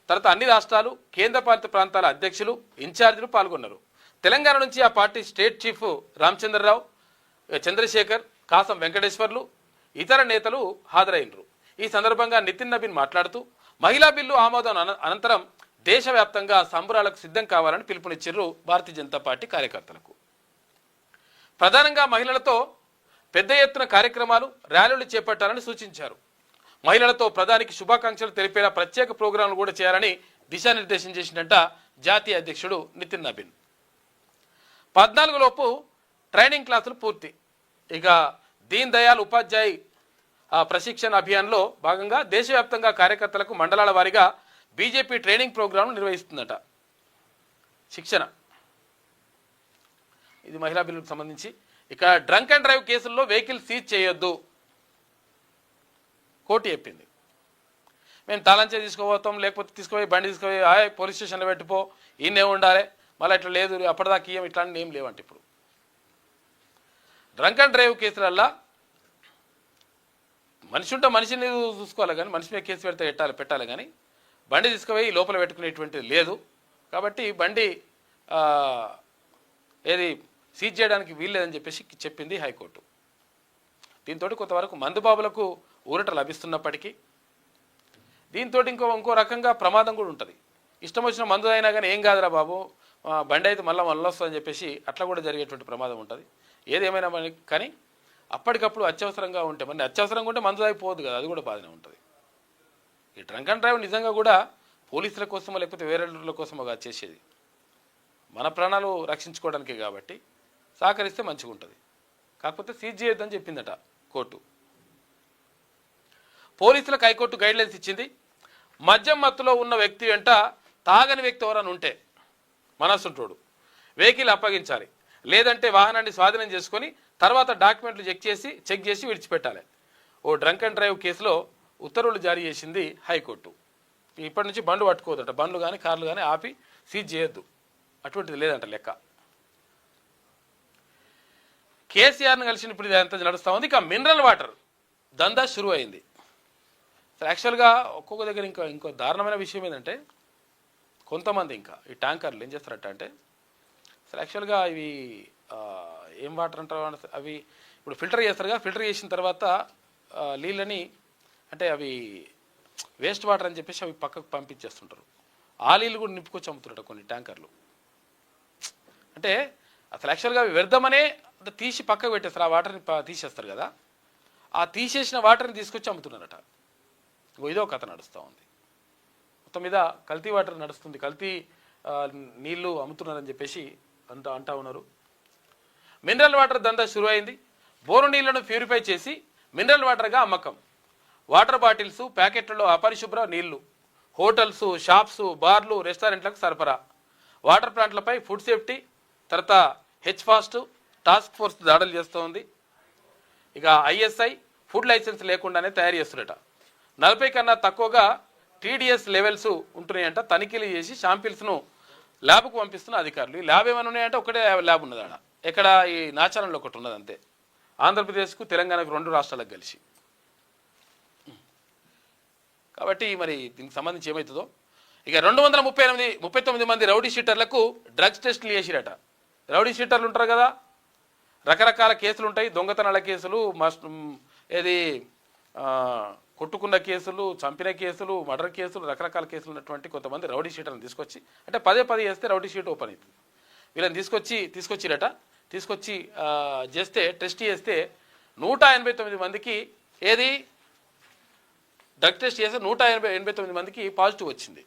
తర్వాత అన్ని రాష్ట్రాలు, కేంద్రపాలిత ప్రాంతాల అధ్యక్షులు, ఇన్ఛార్జీలు పాల్గొన్నారు. తెలంగాణ నుంచి ఆ party state chief Ramachandra Rao, Chandrashekar, Kasam Venkateswarlu, ఇతర నేతలు హాజరైనరు. ఈ సందర్భంగా నితిన్ నబీన్ మాట్లాడుతూ మహిళా బిల్లు ఆమోదం అనంతరం దేశవ్యాప్తంగా సంబరాలకు సిద్ధం కావాలని పిలుపునిచ్చారు భారతీయ జనతా పార్టీ కార్యకర్తలకు. ప్రధానంగా మహిళలతో పెద్ద ఎత్తున కార్యక్రమాలు, ర్యాలీలు చేపట్టాలని సూచించారు. మహిళలతో ప్రధానికి శుభాకాంక్షలు తెలిపేలా ప్రత్యేక ప్రోగ్రాంలు కూడా చేయాలని దిశానిర్దేశం చేసినట్ట జాతీయ అధ్యక్షుడు నితిన్ నబీన్. 14 లోపు ట్రైనింగ్ క్లాసులు పూర్తి. ఇక దీన్ దయాళ్ ఉపాధ్యాయ్ ప్రశిక్షణ అభియాన్లో భాగంగా దేశవ్యాప్తంగా కార్యకర్తలకు మండలాల వారీగా బీజేపీ ట్రైనింగ్ ప్రోగ్రాం నిర్వహిస్తుందట. శిక్షణ ఇది మహిళా బిల్లుకు సంబంధించి. ఇక డ్రంక్ అండ్ డ్రైవ్ కేసుల్లో వెహికల్ సీజ్ చేయొద్దు కోర్టు చెప్పింది. మేము తాళంచే తీసుకోపోతాం, లేకపోతే తీసుకుపోయి బండి తీసుకుపోయి పోలీస్ స్టేషన్లో పెట్టిపో, ఈయనే ఉండాలి, మళ్ళీ ఇట్లా లేదు అప్పటిదాకా ఇయ్యం, ఇట్లాంటి ఏం లేవంటే ఇప్పుడు డ్రంక్ అండ్ డ్రైవ్ కేసులల్లా మనిషి ఉంటే మనిషిని చూసుకోవాలి, కానీ మనిషి మీద కేసు పెడితే పెట్టాలి కానీ బండి తీసుకుపోయి లోపల పెట్టుకునేటువంటిది లేదు. కాబట్టి బండి ఏది సీజ్ చేయడానికి వీల్లేదని చెప్పేసి చెప్పింది హైకోర్టు. దీంతో కొంతవరకు మందుబాబులకు ఊరట లభిస్తున్నప్పటికీ దీంతో ఇంకో రకంగా ప్రమాదం కూడా ఉంటుంది. ఇష్టం వచ్చిన మందు అయినా కానీ ఏం కాదురా బాబు, బండి అయితే మళ్ళీ వస్తుందని చెప్పేసి అట్లా కూడా జరిగేటువంటి ప్రమాదం ఉంటుంది. ఏదేమైనా కానీ అప్పటికప్పుడు అత్యవసరంగా ఉంటే, మరి అత్యవసరంగా ఉంటే మందు అయిపోదు కదా, అది కూడా బాధనే ఉంటుంది. ఈ డ్రంక్ అండ్ డ్రైవ్ నిజంగా కూడా పోలీసుల కోసమో లేకపోతే వేరే కోసమో కాదు చేసేది, మన ప్రాణాలు రక్షించుకోవడానికే. కాబట్టి సహకరిస్తే మంచిగా ఉంటుంది. కాకపోతే సీజ్ చేయొద్దని చెప్పిందట కోర్టు. పోలీసులకు హైకోర్టు గైడ్లైన్స్ ఇచ్చింది. మద్యం మత్తులో ఉన్న వ్యక్తి వెంట తాగని వ్యక్తి ఎవరైనా ఉంటే మనసుంటోడు వెహికల్ అప్పగించాలి, లేదంటే వాహనాన్ని స్వాధీనం చేసుకొని తర్వాత డాక్యుమెంట్లు చెక్ చేసి విడిచిపెట్టాలి. ఓ డ్రంక్ అండ్ డ్రైవ్ కేసులో ఉత్తర్వులు జారీ చేసింది హైకోర్టు. ఇప్పటి నుంచి బండ్లు పట్టుకోవద్దట, బండ్లు కానీ కార్లు కానీ ఆపి సీజ్ చేయొద్దు, అటువంటిది లేదంట లెక్క. కేసీఆర్ని కలిసినప్పుడు ఇది అంతా నడుస్తూ ఉంది. ఇక మినరల్ వాటర్ దందా షురు అయింది. యాక్చువల్గా ఒక్కొక్క దగ్గర ఇంకో దారుణమైన విషయం ఏంటంటే, కొంతమంది ఇంకా ఈ ట్యాంకర్లు ఏం చేస్తారట అంటే, యాక్చువల్గా ఇవి ఏం వాటర్ అంటారు, అవి ఇప్పుడు ఫిల్టర్ చేస్తారుగా, ఫిల్టర్ చేసిన తర్వాత నీళ్ళని అంటే అవి వేస్ట్ వాటర్ అని చెప్పేసి అవి పక్కకు పంపించేస్తుంటారు. ఆ నీళ్ళు కూడా నింపుకొచ్చి అమ్ముతుంటారు కొన్ని ట్యాంకర్లు. అంటే అసలు యాక్చువల్గా అవి వ్యర్థమనే తీసి పక్కకు పెట్టేస్తారు, ఆ వాటర్ని తీసేస్తారు కదా, ఆ తీసేసిన వాటర్ని తీసుకొచ్చి అమ్ముతున్నారట. ఇదో కథ నడుస్తూ ఉంది. మొత్తం మీద కల్తీ వాటర్ నడుస్తుంది, కల్తీ నీళ్లు అమ్ముతున్నారని చెప్పేసి అంటా ఉన్నారు. మినరల్ వాటర్ దందా షురు అయింది. బోరు నీళ్లను ప్యూరిఫై చేసి మినరల్ వాటర్గా అమ్మకం. వాటర్ బాటిల్స్, ప్యాకెట్లలో అపరిశుభ్ర నీళ్లు హోటల్స్, షాప్స్, బార్లు, రెస్టారెంట్లకు సరఫరా. వాటర్ ప్లాంట్లపై ఫుడ్ సేఫ్టీ తర్వాత హెచ్ఫాస్ట్ టాస్క్ ఫోర్స్ దాడులు చేస్తూ ఉంది. ఇక ఐఎస్ఐ ఫుడ్ లైసెన్స్ లేకుండానే తయారు చేస్తున్నట. 40 కన్నా తక్కువగా టీడీఎస్ లెవెల్స్ ఉంటున్నాయంట. తనిఖీలు చేసి శాంపిల్స్ను ల్యాబ్కు పంపిస్తున్న అధికారులు. ఈ ల్యాబ్ ఏమైనా ఉన్నాయంటే ఒకటే ల్యాబ్ ఉన్నది ఆడ, ఎక్కడ ఈ నాచారంలో ఒకటి ఉన్నది అంతే. ఆంధ్రప్రదేశ్కు తెలంగాణకు 2 రాష్ట్రాలకు కలిసి. కాబట్టి మరి దీనికి సంబంధించి ఏమవుతుందో. ఇక 239 మంది రౌడీ షీటర్లకు డ్రగ్స్ టెస్టులు చేసిరట. రౌడీ షీటర్లు ఉంటారు కదా, రకరకాల కేసులు ఉంటాయి, దొంగతనాల కేసులు, ఏది కొట్టుకున్న కేసులు, చంపిన కేసులు, మర్డర్ కేసులు, రకరకాల కేసులు ఉన్నటువంటి కొంతమంది రౌడీ షీటర్లను తీసుకొచ్చి, అంటే పదే చేస్తే రౌడీ షీట్ ఓపెన్ అవుతుంది. వీళ్ళని తీసుకొచ్చిరట. తీసుకొచ్చి చేస్తే టెస్ట్ చేస్తే 189 మందికి ఏది డ్రగ్ టెస్ట్ చేస్తే 189 మందికి పాజిటివ్ వచ్చింది.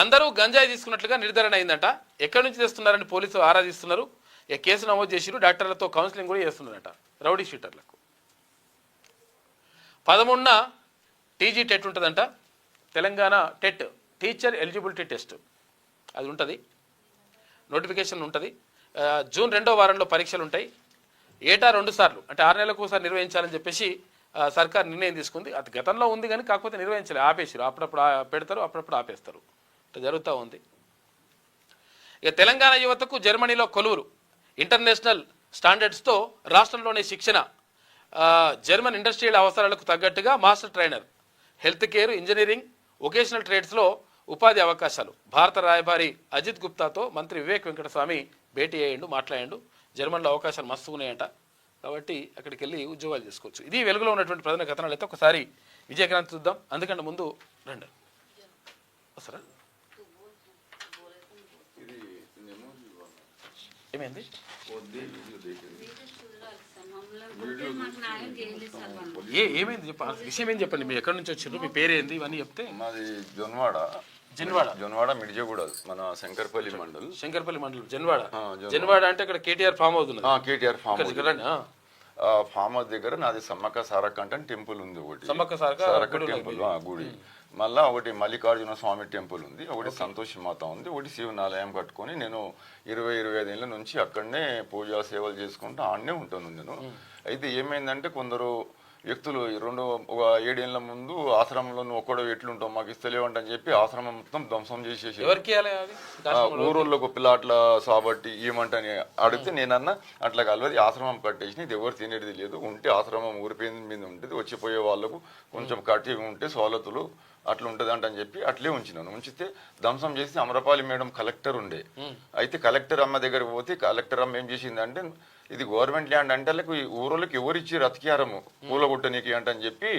అందరూ గంజాయి తీసుకున్నట్లుగా నిర్ధారణ అయిందంట. ఎక్కడి నుంచి తెస్తున్నారని పోలీసులు ఆరాధిస్తున్నారు. కేసు నమోదు చేసిరు. డాక్టర్లతో కౌన్సిలింగ్ కూడా చేస్తున్నారట రౌడీ షీటర్లకు. 13న టీజీ టెట్ ఉంటుందంట. Telangana TET teacher eligibility test అది ఉంటుంది, నోటిఫికేషన్ ఉంటుంది. జూన్ 2వ వారంలో పరీక్షలు ఉంటాయి. ఏటా 2 సార్లు అంటే 6 నెలలకు ఒకసారి నిర్వహించాలని చెప్పేసి సర్కార్ నిర్ణయం తీసుకుంది. అది గతంలో ఉంది కానీ కాకపోతే నిర్వహించలేదు, ఆపేసారు. అప్పుడప్పుడు పెడతారు, అప్పుడప్పుడు ఆపేస్తారు. ఇట్లా జరుగుతూ ఉంది. ఇక తెలంగాణ యువతకు జర్మనీలో కొలువురు. ఇంటర్నేషనల్ స్టాండర్డ్స్తో రాష్ట్రంలోని శిక్షణ. జర్మన్ ఇండస్ట్రియల్ అవసరాలకు తగ్గట్టుగా master trainer, health care, engineering, vocational ట్రేడ్స్లో ఉపాధి అవకాశాలు. భారత రాయబారి అజిత్ గుప్తాతో మంత్రి వివేక్ వెంకటస్వామి భేటీ అయ్యిండు, మాట్లాడిండు. జర్మన్లో అవకాశాలు మస్తు ఉన్నాయంట, కాబట్టి అక్కడికి వెళ్ళి ఉద్యోగాలు చేసుకోవచ్చు. ఇది వెలుగులో ఉన్నటువంటి ప్రధాన కథనాలు. అయితే ఒకసారి విజయక్రాంతి చూద్దాం. అందుకంటే ముందు రండి వస్తారా. ఏమైంది ఏమైంది విషయం ఏం చెప్పండి. మీరు ఎక్కడి నుంచి వచ్చారు, మీ పేరు ఏంది, ఇవన్నీ చెప్తే. మాది జొన్వాడ మిర్జగూడ, మన శంకర్పల్లి మండలం జన్వాడ అంటే ఇక్కడ కేటీఆర్ ఫామ్ హౌస్ ఉన్నది. కేటీఆర్ ఫామ్ హౌస్ దగ్గర నాది సమ్మక్క సారక్క అంటే టెంపుల్ ఉంది. ఒకటి సమ్మక్క సారక్క టెంపుల్ గుడి, మళ్ళా ఒకటి మల్లికార్జున స్వామి టెంపుల్ ఉంది, ఒకటి సంతోషి మాత ఉంది, ఒకటి శివనాలయం కట్టుకొని నేను 20-25 ఏళ్ళ నుంచి అక్కడనే పూజా సేవలు చేసుకుంటూ ఆడనే ఉంటాను నేను. అయితే ఏమైందంటే కొందరు వ్యక్తులు ఒక 7 ఏళ్ల ముందు ఆశ్రమంలో నువ్వు ఒక్కడో ఎట్లుంటావు మాకు ఇస్తలేవంట అని చెప్పి ఆశ్రమం మొత్తం ధ్వంసం చేసేసి ఊరోళ్ళకు పిల్ల అట్లా సాబట్టి ఏమంటని అడిగితే నేనన్నా అట్లా కలవది ఆశ్రమం కట్టేసి ఇది ఎవరు తినేది లేదు, ఉంటే ఆశ్రమం ఊరిపోయి మీద ఉంటుంది, వచ్చిపోయే వాళ్ళకు కొంచెం కట్టి ఉంటే సవలతులు అట్లా ఉంటుంది అంటని చెప్పి అట్లే ఉంచినాను. ఉంచితే ధ్వంసం చేసి అమరపాలి మేడం కలెక్టర్ ఉండే. అయితే కలెక్టర్ అమ్మ దగ్గరికి పోతే కలెక్టర్ అమ్మ ఏం చేసిందంటే ఇది గవర్నమెంట్ ల్యాండ్ అంటే ఈ ఊరోళ్ళకి ఎవరు ఇచ్చారు అతికారము పూలగొట్టనీకి అంటని చెప్పి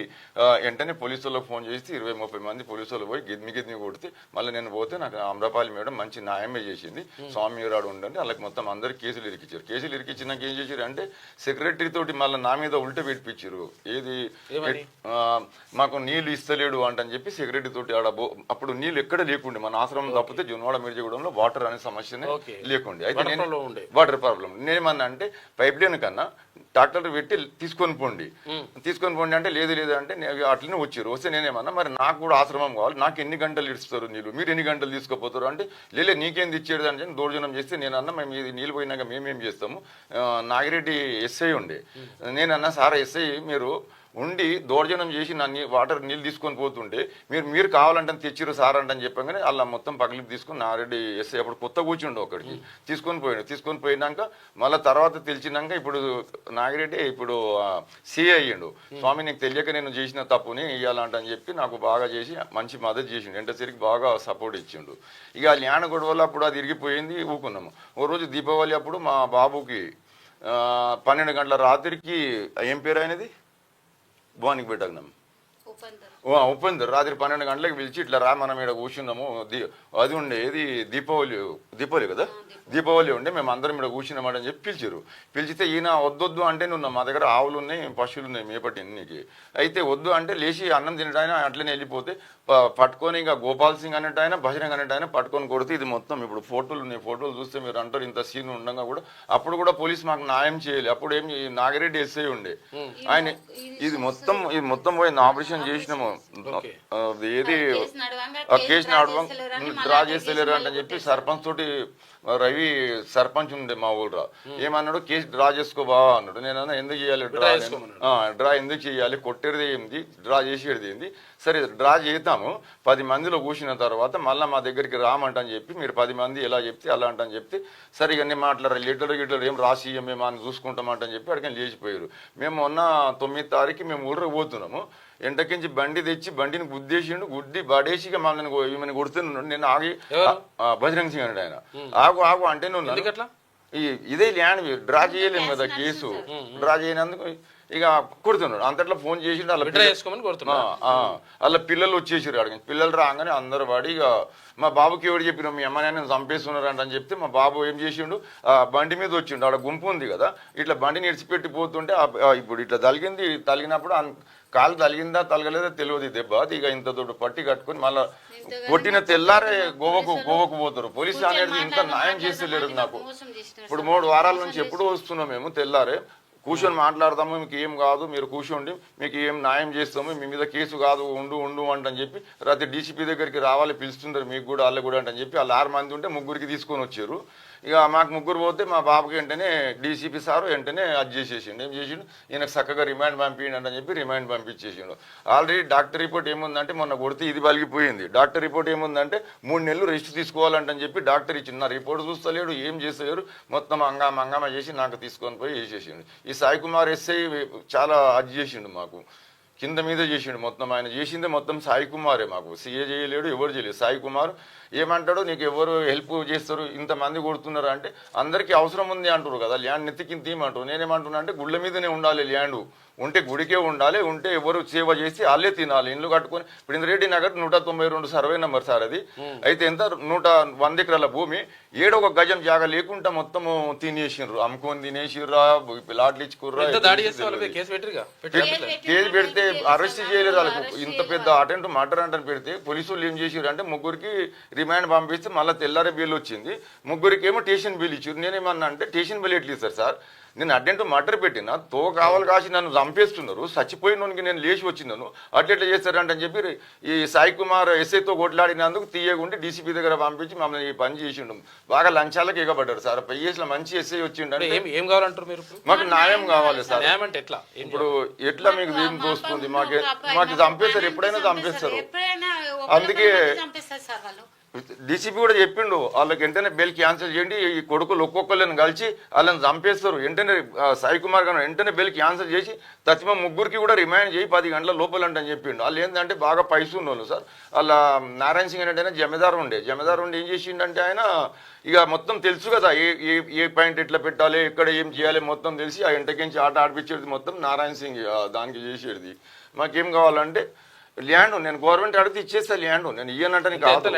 వెంటనే పోలీసు వాళ్ళకి ఫోన్ చేసి 20-30 మంది పోలీసు వాళ్ళు పోయి గిద్మి కొడితే మళ్ళీ నేను పోతే నాకు అమరపాలి మేడం మంచి న్యాయమే చేసింది. స్వామిరాడు ఉండండి వాళ్ళకి మొత్తం అందరికి కేసులు ఇరికిచ్చారు. కేసులు ఇరికిచ్చినాక ఏం చేశారు అంటే సెక్రటరీ తోటి మళ్ళీ నా మీద ఉల్ట పెట్టించారు. ఏది మాకు నీళ్లు ఇస్తలేడు అంటని చెప్పి సెక్రటరీ తోటి అప్పుడు నీళ్ళు ఎక్కడ లేకుండే, మన ఆశ్రమం తప్పితే జొన్వాడ మిర్జగూడెంలో వాటర్ అనే సమస్యనే లేకుండే. అయితే నేను వాటర్ ప్రాబ్లం నేనేమన్నా అంటే పైప్ లైన్ కన్నా ట్రాక్టర్ పెట్టి తీసుకొని పోండి అంటే లేదు అంటే అట్లనే వచ్చారు. వస్తే నేనేమన్నా మరి నాకు కూడా ఆశ్రమం కావాలి, నాకు ఎన్ని గంటలు ఇస్తారు నీళ్ళు, మీరు ఎన్ని గంటలు తీసుకుపోతారు అంటే లేలే నీకేం తెచ్చేది అని దౌర్జన్యం చేస్తే నేనన్నా మేము ఇది నీళ్ళు పోయినాక మేమేం చేస్తాము. నాగిరెడ్డి ఎస్ఐ ఉండే, నేనన్నా సార్ ఎస్ఐ మీరు ఉండి దౌర్జన్యం చేసి నన్ను వాటర్ నీళ్ళు తీసుకొని పోతుంటే మీరు కావాలంటే తెచ్చిరు సార్ అంటని చెప్పగానే అలా మొత్తం పగిలిపి తీసుకొని నారెడ్డి ఎస్ఐ అప్పుడు కొత్త కూర్చుండు ఒకడికి తీసుకొని పోయినాక మళ్ళీ తర్వాత తెలిసినాక ఇప్పుడు నాగిరెడ్డి ఇప్పుడు సిఐ అయ్యిండు. స్వామి నీకు తెలియక నేను చేసిన తప్పుని ఇవ్వాలంటని చెప్పి నాకు బాగా చేసి మంచి మద్దతు చేసిండు, ఎంతసేరికి బాగా సపోర్ట్ ఇచ్చిండు. ఇక ల్యాండ్ గొడవలు అప్పుడు అది ఇరిగిపోయింది, ఊకున్నాము. ఓ రోజు దీపావళి అప్పుడు మా బాబుకి 12 గంటల రాత్రికి ఏం పేరు అయినది భువానికి పెట్టగలం ఉపేందర్ రాత్రి 12 గంటలకు పిలిచి ఇట్లా రా మనం ఇక్కడ కూర్చున్నాము. అది ఉండే ఏది దీపావళి కదా, దీపావళి ఉండే మేము అందరం ఇక్కడ కూర్చున్నామని చెప్పి పిలిచారు. పిలిచితే ఈయన వద్దొద్దు అంటే నువ్వు మా దగ్గర ఆవులు ఉన్నాయి పశువులు ఉన్నాయి మేపటి నీకు, అయితే వద్దు అంటే లేచి అన్నం తినటాయన అట్లనే వెళ్ళిపోతే పట్టుకొని ఇక గోపాల్ సింగ్ అనేట ఆయన బహిరంగ అనేట ఆయన పట్టుకొని కొడితే ఇది మొత్తం ఇప్పుడు ఫోటోలు ఉన్నాయి. ఫోటోలు చూస్తే మీరు అంటారు ఇంత సీన్ ఉండగా కూడా అప్పుడు కూడా పోలీస్ మాకు న్యాయం చేయాలి. అప్పుడు ఏం నాగిరెడ్డి ఎస్ఐ ఉండే ఆయన ఇది మొత్తం పోయి ఆపరేషన్ చేసినాము. ఏది కేసు డ్రా చేస్తలేరు అని చెప్పి సర్పంచ్ తోటి రవి సర్పంచ్ ఉండే మా ఊళ్ళో ఏమన్నాడు కేసు డ్రా చేసుకో బావా అన్నాడు. నేను ఎందుకు చేయాలి డ్రా ఎందుకు చేయాలి, కొట్టేది ఏంది డ్రా చేసేది ఏంది, సరే డ్రా చేద్దాము 10 మందిలో కూర్చున్న తర్వాత మళ్ళీ మా దగ్గరికి రామంటని చెప్పి మీరు 10 మంది ఎలా చెప్తే అలా అంటని చెప్తే సరే ఇవన్నీ మాట్లాడారు లీటర్ ఏం రాసి మేము అని చూసుకుంటామంటని చెప్పి అక్కడికి లేచిపోయారు. మేము మొన్న 9వ తారీఖు మేము ఊళ్ళో పోతున్నాము. ఎంటకించి బండి తెచ్చి బండిని గుద్దేసిండు, గుద్ది బడేసి ఈమెను కొడుతున్నాడు. నేను ఆగి బజరంగ్ సింగ్ అన్నాడు ఆయన ఆగు అంటే నువ్వు ఇదే ల్యాండ్ డ్రా చేయలేము కదా, కేసు డ్రా చేయనందుకు ఇక కొడుతున్నాడు. అంతట్లో ఫోన్ చేసిండు అలా పిల్లలు వచ్చేసారు. అడిగి పిల్లలు రాగానే అందరు పడి ఇక మా బాబుకి ఎవరు చెప్పిన మీ అమ్మాయిని చంపేస్తున్నారంట అని చెప్తే మా బాబు ఏం చేసిండు బండి మీద వచ్చిండు. ఆడ గుంపు ఉంది కదా, ఇట్లా బండిని ఇడిచిపెట్టి పోతుంటే ఇప్పుడు ఇట్లా తలిగినప్పుడు కాలు తలిగిందా తలగలేదా తెలియదు దెబ్బ. ఇక ఇంత దొడ్డు పట్టి కట్టుకుని మళ్ళీ కొట్టిన తెల్లారే గోవకు పోతారు. పోలీసు అనేది ఇంత న్యాయం చేస్తలేరు నాకు. ఇప్పుడు 3 వారాల నుంచి ఎప్పుడు వస్తున్నాం మేము తెల్లారే కూర్చొని మాట్లాడతాము, మీకు ఏం కాదు మీరు కూర్చోండి మీకు ఏం న్యాయం చేస్తాము, మీ మీద కేసు కాదు ఉండు అంటని చెప్పి రాత్రి డీసీపీ దగ్గరికి రావాలి పిలుస్తుంటారు మీకు కూడా వాళ్ళకు కూడా అంటని చెప్పి వాళ్ళు 6 మంది ఉంటే 3 తీసుకొని వచ్చారు. ఇక మాకు ముగ్గురు పోతే మా బాబుకి వెంటనే డీసీపీ సారు వెంటనే అది చేసేసిండు. ఏం చేసిండు, ఈయనకు చక్కగా రిమాండ్ పంపించండి అని చెప్పి రిమాండ్ పంపించేసిండు. ఆల్రెడీ డాక్టర్ రిపోర్ట్ ఏముందంటే మొన్న కొడితే ఇది పలిగిపోయింది. డాక్టర్ రిపోర్ట్ ఏముందంటే 3 నెలలు రెస్ట్ తీసుకోవాలంటని చెప్పి డాక్టర్ ఇచ్చిండు. నా రిపోర్ట్ చూస్తలేడు, ఏం చేస్తలేరు, మొత్తం హంగామా చేసి నాకు తీసుకొని పోయి వేసేసిండు. ఈ సాయి కుమార్ ఎస్ఐ చాలా అది చేసిండు, మాకు కింద మీద చేసిండు. మొత్తం ఆయన చేసిందే మొత్తం సాయి కుమారే, మాకు సీఏ చేయలేడు, ఎవరు చేయలేదు. సాయి కుమార్ ఏమంటాడు, నీకు ఎవరు హెల్ప్ చేస్తారు, ఇంతమంది కొడుతున్నారు అంటే అందరికీ అవసరం ఉంది అంటారు కదా, ల్యాండ్ నెత్తికి తీయమంటారు. నేనేమంటున్నా అంటే గుళ్ళ మీదనే ఉండాలి ల్యాండ్, ఉంటే గుడికే ఉండాలి, ఉంటే ఎవరు సేవ చేసి వాళ్ళే తినాలి. ఇల్లు కట్టుకొని ఇప్పుడు Indra Reddy Nagar 192 survey number sir అది. అయితే ఎంత 100 ఎకరాల భూమి, ఏడొక గజం జాగా లేకుండా మొత్తము తినేసిర్రు, అమ్ముకొని తినేసిర్రా, ప్లాట్లు ఇచ్చుకుర్రా. కేసు పెడితే అరెస్ట్ చేయలేదు వాళ్ళకు. ఇంత పెద్ద అటెంప్ట్ మర్డర్ అంటే పెడితే పోలీసులు ఏం చేసిర్రు అంటే ముగ్గురికి రిమాండ్ పంపిస్తే మళ్ళీ తెల్లారే బిల్ వచ్చింది, ముగ్గురికి ఏమో స్టేషన్ బిల్ ఇచ్చారు. నేనేమన్నా అంటే స్టేషన్ బిల్ ఎట్లా ఇస్తారు సార్, నేను అటెంప్ట్ మర్డర్ పెట్టినా తో కావాలి కాసి నన్ను చంపేస్తున్నారు, చచ్చిపోయినోనికి నేను లేచి వచ్చినాను, అట్లెట్లా చేస్తారంటే అని చెప్పి ఈ సాయి కుమార్ ఎస్ఐతో కొట్లాడినందుకు తీయకుండి డీసీపీ దగ్గర పంపించి మమ్మల్ని ఈ పని చేసిండు. బాగా లంచాలకు ఎగబడ్డారు సార్. పైఎస్లో మంచి ఎస్ఐ వచ్చిండు. ఏం కావాలంటారు మీరు? మాకు న్యాయం కావాలి సార్. ఎట్లా ఇప్పుడు ఎట్లా మీకు ఏం తోస్తుంది, మాకు చంపేస్తారు, ఎప్పుడైనా చంపేస్తారు. అందుకే డీసీపీ కూడా చెప్పిండు, వాళ్ళకి వెంటనే బెయిల్ క్యాన్సిల్ చేయండి, ఈ కొడుకులు ఒక్కొక్కరిని కలిసి వాళ్ళని చంపేస్తారు, వెంటనే సాయి కుమార్ గారు వెంటనే బెయిల్ క్యాన్సిల్ చేసి తచ్చిమ ముగ్గురికి కూడా రిమాండ్ చేయి 10 గంటల లోపలంటే అని చెప్పిండు. వాళ్ళు ఏంటంటే బాగా పైసు ఉన్నోళ్ళు సార్. వాళ్ళ నారాయణ సింగ్ అంటే జమీదారు ఉండే ఏం చేసిండంటే ఆయన ఇక మొత్తం తెలుసు కదా, ఏ పాయింట్ ఎట్లా పెట్టాలి, ఎక్కడ ఏం చేయాలి మొత్తం తెలిసి ఆ ఇంటకించి ఆట ఆడిపించేది మొత్తం నారాయణ సింగ్ దానికి చేసేది. మాకేం కావాలంటే ల్యాండ్, నేను గవర్నమెంట్ అడిగితే ఇచ్చేస్తా ల్యాండ్, నేను ఇయ్యనంటే కాదు.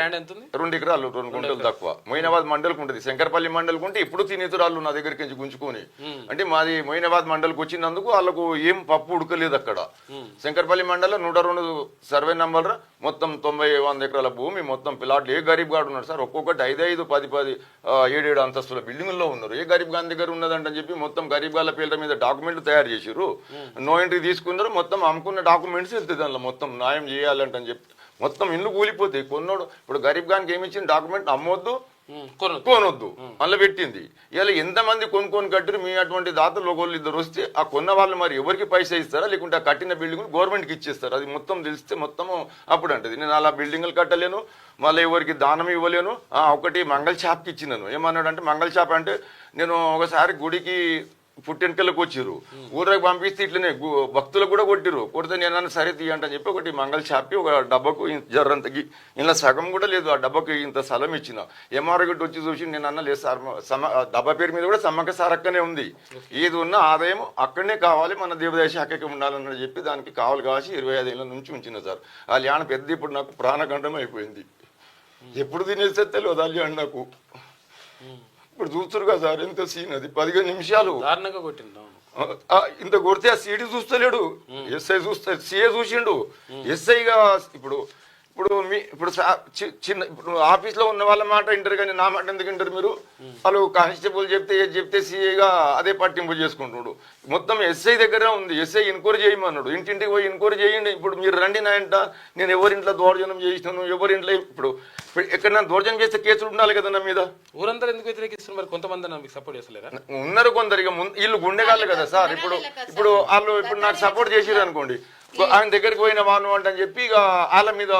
2 ఎకరాలు 2 గుంటలు తక్కువ. మొయినాబాద్ మండలికి ఉంటుంది, శంకరపల్లి మండలికి ఉంటే ఇప్పుడు తినేతురాళ్ళు నా దగ్గరికి నుంచి గుంజుకొని. అంటే మాది మొయినాబాద్ మండలికి వచ్చినందుకు వాళ్ళకు ఏం పప్పు ఉడకలేదు అక్కడ. శంకరపల్లి మండలం 102 సర్వే నంబర్, మొత్తం 90-100 ఎకరాల భూమి, మొత్తం ప్లాట్లు. ఏ గరీబ్ గాడు ఉన్నాడు సార్, ఒక్కొక్కటి 5-5, 10-10, 7-7 అంతస్తుల బిల్డింగుల్లో ఉన్నారు. ఏ గరీబ్ గాని దగ్గర ఉన్నదంటని చెప్పి మొత్తం గరీబ్ గాళ్ళ పేర్ల మీద డాక్యుమెంట్లు తయారు చేసిర్రు. నో ఎంట్రీ తీసుకున్నారు, మొత్తం అమ్ముకున్న డాక్యుమెంట్స్ వెళ్తుంది దానిలో. మొత్తం న్యాయం చేయాలంటని చెప్పి మొత్తం ఇల్లు కూలిపోతాయి. కొన్నాడు ఇప్పుడు గరీబ్ గానికి ఏమి ఇచ్చిన డాక్యుమెంట్ అమ్మొద్దు కొనొద్దు మళ్ళీ పెట్టింది. ఇలా ఎంతమంది కొనుక్కొని కట్టారు, మీ అటువంటి దాతలు ఒకళ్ళు ఇద్దరు వస్తే ఆ కొన్న వాళ్ళు మరి ఎవరికి పైసా ఇస్తారా, లేకుంటే ఆ కట్టిన బిల్డింగ్ గవర్నమెంట్కి ఇచ్చేస్తారు. అది మొత్తం తెలిస్తే మొత్తము అప్పుడు అంటది, నేను అలా బిల్డింగ్లు కట్టలేను, మళ్ళీ ఎవరికి దానం ఇవ్వలేను. ఒకటి మంగళ షాప్కి ఇచ్చినాను. ఏమన్నాడు అంటే, మంగళ షాప్ అంటే నేను ఒకసారి గుడికి పుట్టెనకలకు వచ్చిర్రు, ఊరికి పంపిస్తే ఇట్లనే భక్తులకు కూడా కొట్టిరు. కొడితే నేను సరే తీయంటని చెప్పి ఒకటి మంగళ షాప్కి ఒక డబ్బాకు జర్రంతకి ఇలా సగం కూడా లేదు, ఆ డబ్బాకు ఇంత స్థలం ఇచ్చిన. ఎంఆర్ఓ గట్టి వచ్చి చూసి నేను అన్న లేదు సార్, డబ్బా పేరు మీద కూడా సమ్మక్క సారక్కనే ఉంది, ఏది ఉన్నా ఆదాయం అక్కడనే కావాలి, మన దేవాదాయ శాఖకి ఉండాలని చెప్పి దానికి కావాలి కాసి 25 ఏళ్ళ నుంచి ఉంచిన సార్. ఆ ల్యాణ పెద్ద ఇప్పుడు నాకు ప్రాణగండం అయిపోయింది, ఎప్పుడు తినేస్తే తెలియదు ఆ ల్యాణ నాకు. ఇప్పుడు చూస్తారు కదా సార్, ఎంత సీన్ అది, 15 నిమిషాలు ఇంత కొడితే ఆ సీడీ చూస్తలేడు, ఎస్ఐ చూస్తే సిఏ చూసిండు. ఎస్ఐగా ఇప్పుడు చిన్న ఇప్పుడు ఆఫీస్లో ఉన్న వాళ్ళ మాట వింటారు కానీ నా మాట ఎందుకు వింటారు మీరు? వాళ్ళు కానిస్టేబుల్ చెప్తే ఏది చెప్తే సీఏగా అదే పట్టింపు చేసుకుంటున్నాడు. మొత్తం ఎస్ఐ దగ్గర ఉంది, ఎస్ఐ ఎంక్వైరీ చేయమన్నాడు, ఇంటింటికి పోయి ఎంక్వైరీ చేయండి. ఇప్పుడు మీరు రండి నా ఇంట, నేను ఎవరింట్లో దౌర్జన్యం చేసినాను, ఎవరింట్లో ఇప్పుడు ఎక్కడ దౌర్జన్యం చేస్తే కేసులు ఉండాలి కదా నా మీద. ఊరందరూ ఎందుకు వ్యతిరేకిస్తున్నారు? మరి కొంతమంది సపోర్ట్ చేస్తలేరా? ఉన్నారు కొందరు, ఇక వీళ్ళు గుండెగాళ్ళు కదా సార్. ఇప్పుడు వాళ్ళు ఇప్పుడు నాకు సపోర్ట్ చేసిరు అనుకోండి, ఆయన దగ్గరికి పోయిన వాను అంటని చెప్పి ఇక వాళ్ళ మీద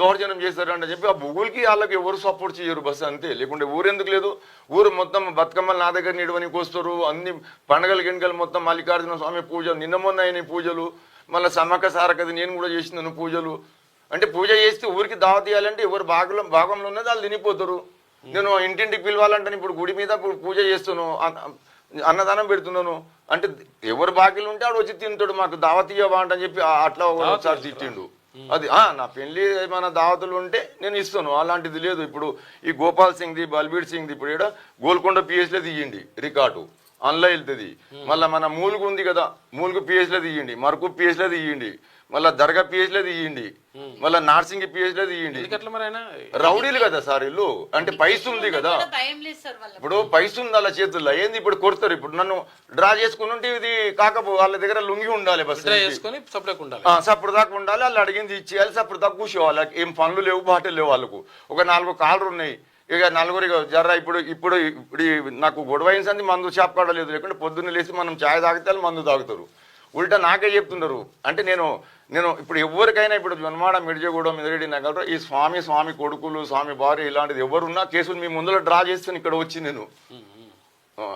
దౌర్జన్యం చేస్తారు అంటే చెప్పి ఆ బుగులకి వాళ్ళకి ఎవరు సపోర్ట్ చేయరు బస్ అంతే. లేకుంటే ఊరెందుకు లేదు, ఊరు మొత్తం బతుకమ్మలు నా దగ్గర నిడవనికి వస్తారు, అన్ని పండగలు గిణగలు మొత్తం మల్లికార్జున స్వామి పూజలు, నిన్న మొన్న అయిన పూజలు, మళ్ళీ సమ్మక్క సారకది నేను కూడా చేసినాను పూజలు. అంటే పూజ చేస్తే ఊరికి దావత్ ఇవ్వాలంటే ఎవరు భాగంలో ఉన్నది వాళ్ళు తినిపోతారు. నేను ఇంటింటికి పిలవాలంటే ఇప్పుడు గుడి మీద పూజ చేస్తున్నాను, అన్నదానం పెడుతున్నాను అంటే ఎవరు బాకీలు ఉంటే ఆడు వచ్చి తింటాడు, మాకు దావత్ ఇవ్వవా అని చెప్పి అట్లా ఒకసారి తిట్టిండు. అది నా పెళ్లి ఏమైనా దావతులు ఉంటే నేను ఇస్తాను, అలాంటిది లేదు. ఇప్పుడు ఈ గోపాల్ సింగ్ది, బల్బీర్ సింగ్ది ఇప్పుడు ఇక్కడ గోల్కొండ పిఎస్లో తీయండి రికార్డు, అందులో వెళ్తుంది. మళ్ళీ మన మూలుగు ఉంది కదా, మూలుగు పిఎస్లో తీయండి, మరకు పిఎస్లో తీయండి, మళ్ళీ దర్గా పిహెచ్లో తీయండి, మళ్ళీ నార్సింగ్ పిహెచ్లో తీయండి. రౌడీలు కదా సార్ ఇల్లు, అంటే పైస ఉంది కదా, ఇప్పుడు పైస ఉంది వాళ్ళ చేతుల్లో. ఏంది ఇప్పుడు కొడతారు, ఇప్పుడు నన్ను డ్రా చేసుకుని ఉంటే ఇది కాకపో వాళ్ళ దగ్గర లుంగి ఉండాలి, బస్ సప్పుడు దాకా ఉండాలి, వాళ్ళు అడిగింది ఇచ్చేయాలి, సప్పుడు దాకా కూర్చోవాలి. ఏం పనులు లేవు, బాటలు లేవు, వాళ్ళకు ఒక 4 కార్లు ఉన్నాయి, ఇక నలుగురికి జర్రా ఇప్పుడు ఇప్పుడు ఇప్పుడు నాకు గొడవ అయింది మందు షాప్ కాడలేదు, లేకుంటే పొద్దున్న లేచి మనం ఛాయ్ తాగితే మందు తాగుతారు. ఉల్టా నాకే చెప్తున్నారు. అంటే నేను ఇప్పుడు ఎవరికైనా ఇప్పుడు జొన్మాడ, మిర్జగూడెం, మిదిరెడ్డి నగర్ ఈ స్వామి కొడుకులు, స్వామి భార్య ఇలాంటిది ఎవరున్నా కేసులు మీ ముందులో డ్రా చేస్తాను ఇక్కడ వచ్చి నేను.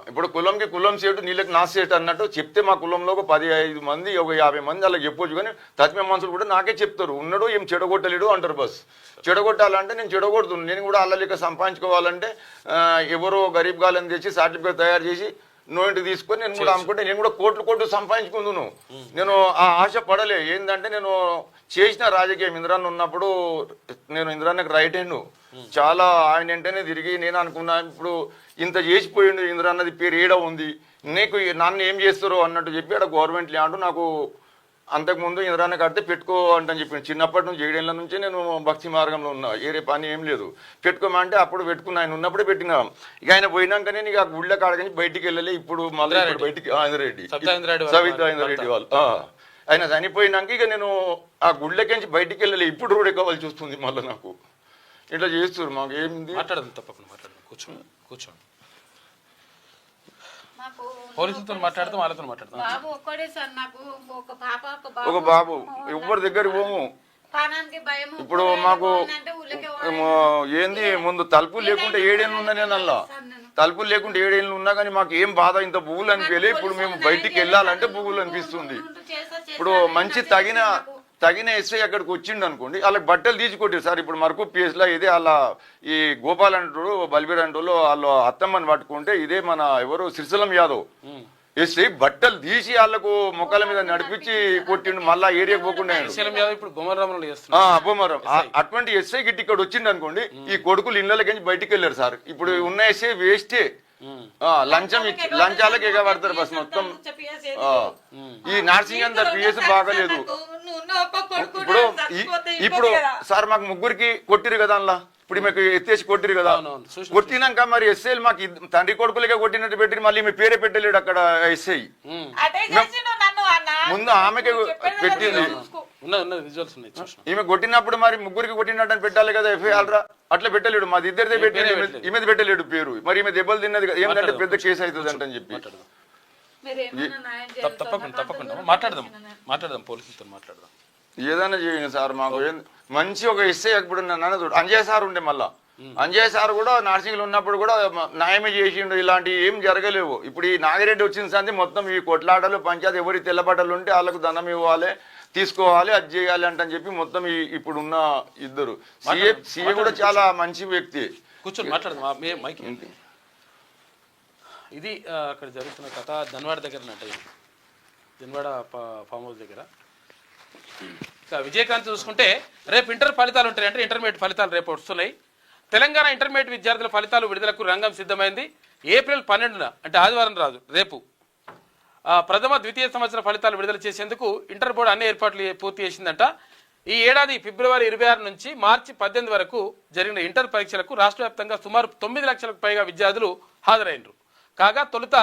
ఇప్పుడు కులంకి కులం సేటు, నీళ్ళకి నా సేటు అన్నట్టు చెప్తే మా కులంలో ఒక 15 మంది, ఒక 50 మంది అలా చెప్పొచ్చు. కానీ తత్మే మనుషులు కూడా నాకే చెప్తారు, ఉన్నాడు ఏం చెడగొట్టలేడు అంటారు. బస్ చెడగొట్టాలంటే నేను చెడగొడుతున్నాను. నేను కూడా అల్ల లెక్క సంపాదించుకోవాలంటే ఎవరో గరీబ్ గాలని తెచ్చి సర్టిఫికేట్ తయారు చేసి నోయింటికి తీసుకొని నేను కూడా అమ్ముకుంటే నేను కూడా కోట్లు సంపాదించుకుందును. నేను ఆ ఆశ పడలే. ఏంటంటే నేను చేసిన రాజకీయం ఇంద్రాన్ని ఉన్నప్పుడు నేను ఇంద్రాన్నకి రైట్ హ్యాండ్ చాలా, ఆయన వెంటనే తిరిగి నేను అనుకున్నా ఇప్పుడు ఇంత చేసిపోయిండు ఇంద్రాన్నది పేరు ఏడ ఉంది, నీకు నన్ను ఏం చేస్తారో అన్నట్టు చెప్పి అక్కడ గవర్నమెంట్ ల్యాండ్ నాకు అంతకుముందు ఇంద్రాన్ని కడితే పెట్టుకో అంటని చెప్పి చిన్నప్పటి నుంచి 7 ఏళ్ల నుంచి నేను భక్తి మార్గంలో ఉన్నా, ఏరే పని ఏం లేదు. పెట్టుకోమంటే అప్పుడు పెట్టుకున్నా, ఆయన ఉన్నప్పుడే పెట్టినా. ఇక ఆయన పోయినాకనే నీకు ఆ గుళ్ళ కాడకని బయటికి వెళ్ళలే. ఇప్పుడు మళ్ళీ బయటికి సవితారెడ్డి వాళ్ళు ఆయన చనిపోయినాక ఇక నేను ఆ గుళ్ళకించి బయటికి వెళ్ళలే. ఇప్పుడు కూడా ఎక్కవలసి వస్తుంది మళ్ళీ నాకు. ఇట్లా చేస్తారు. మాకు ఏంది మాట్లాడదు, తప్పకుండా మాట్లాడదు. కూర్చోండి. పోలీసులతో మాట్లాడతాం, వాళ్ళతో మాట్లాడతాం. బాబు ఒక్కడే సార్, నాకు ఒక బాబు ఎవరి దగ్గర పోము. ఇప్పుడు మాకు ఏంది ముందు తలుపులు లేకుంటే 7 ఏళ్ళు ఉన్నా, నేను అలా తలుపులు లేకుంటే 7 ఏళ్ళు ఉన్నా కానీ మాకు ఏం బాధ, ఇంత పువ్వులు అనిపించలే. ఇప్పుడు మేము బయటికి వెళ్ళాలంటే పువ్వులు అనిపిస్తుంది. ఇప్పుడు మంచి తగిన ఎస్ఐ అక్కడికి వచ్చిండు అనుకోండి, వాళ్ళకి బట్టలు తీసి కొట్టారు సార్. ఇప్పుడు మరకు పిఎస్లో ఇదే అలా ఈ గోపాల్ అంటారు, బల్బీర్ అంటారు, వాళ్ళు అత్తమ్మని పట్టుకుంటే ఇదే మన ఎవరు శ్రీశైలం యాదవ్ ఎస్ఐ బట్టలు తీసి వాళ్ళకు మొక్కల మీద నడిపించి కొట్టిండు. మళ్ళా ఏరియాకి పోకుండా బొమ్మరం అటువంటి ఎస్ఐ గిట్టి ఇక్కడ వచ్చిండు అనుకోండి, ఈ కొడుకులు ఇళ్ళకి బయటికి వెళ్ళారు సార్. ఇప్పుడు ఉన్న ఎస్ఐ వేస్టే. లంచాలకు ఎగబడతారు బస్ మొత్తం. ఈ నర్సింగ్ అంతా పిఎస్ బాగలేదు. ఇప్పుడు సార్ మాకు ముగ్గురికి కొట్టిరు కదా అలా, ఇప్పుడు మీకు ఎత్తేసి కొట్టిరు కదా, కొట్టినాక మరి ఎస్ఐలు మాకు తండ్రి కొడుకులకే కొట్టినట్టు పెట్టిరు. మళ్ళీ ఈమె పేరే పెట్టలేడు అక్కడ ఎస్ఐ. ముందు ఆమెకే పెట్టింది. ఈమె కొట్టినప్పుడు మరి ముగ్గురికి కొట్టినట్టు అని పెట్టాలి కదా ఎఫ్ఐఆర్ రా. అట్లా పెట్టలేడు, మాది ఇద్దరిదే పెట్టింది, ఈమె పెట్టలేడు పేరు. మరి ఈమె దెబ్బలు తిన్నది ఏంటంటే పెద్ద కేసు అవుతుంది అంటని చెప్పి. తప్పకుండా మాట్లాడదాం పోలీసులతో మాట్లాడదాం. ఏదైనా చేయండి సార్. మాకు మంచి ఒక ఎస్ఐ ఇప్పుడు నన్ను చూడు, అంజయ్ సార్ ఉండే. మళ్ళా అంజయ్ సార్ కూడా నర్సింగ్లో ఉన్నప్పుడు కూడా న్యాయమే చేసిండు, ఇలాంటివి ఏం జరగలేవు. ఇప్పుడు ఈ నాగిరెడ్డి వచ్చిన సంది మొత్తం ఈ కొట్లాటలు పంచాయతీ ఎవరి తెల్లబట్టలు ఉంటే వాళ్ళకు దండం ఇవ్వాలి, తీసుకోవాలి, అది చేయాలి అంటని చెప్పి మొత్తం ఇప్పుడు ఉన్న ఇద్దరు సీఏ కూడా చాలా మంచి వ్యక్తి. కూర్చొని మాట్లాడదాం. ఇది అక్కడ జరుగుతున్న కథ ధన్వాడ దగ్గర అంటే ధన్వాడ ఫామ్ హౌస్ దగ్గర. ఇక విజయకాంత్ చూసుకుంటే రేపు ఇంటర్ ఫలితాలు ఉంటాయి, అంటే ఇంటర్మీడియట్ ఫలితాలు రేపు వస్తున్నాయి. తెలంగాణ ఇంటర్మీడియట్ విద్యార్థుల ఫలితాలు విడుదలకు రంగం సిద్ధమైంది. ఏప్రిల్ 12న అంటే ఆదివారం రాదు రేపు ప్రథమ ద్వితీయ సంవత్సర ఫలితాలు విడుదల చేసేందుకు ఇంటర్ బోర్డు అన్ని ఏర్పాట్లు పూర్తి చేసిందంట. ఈ ఏడాది ఫిబ్రవరి 26 నుంచి మార్చి 18 వరకు జరిగిన ఇంటర్ పరీక్షలకు రాష్ట్ర వ్యాప్తంగా సుమారు 9 లక్షలకు పైగా విద్యార్థులు హాజరైనరు. కాగా తొలుత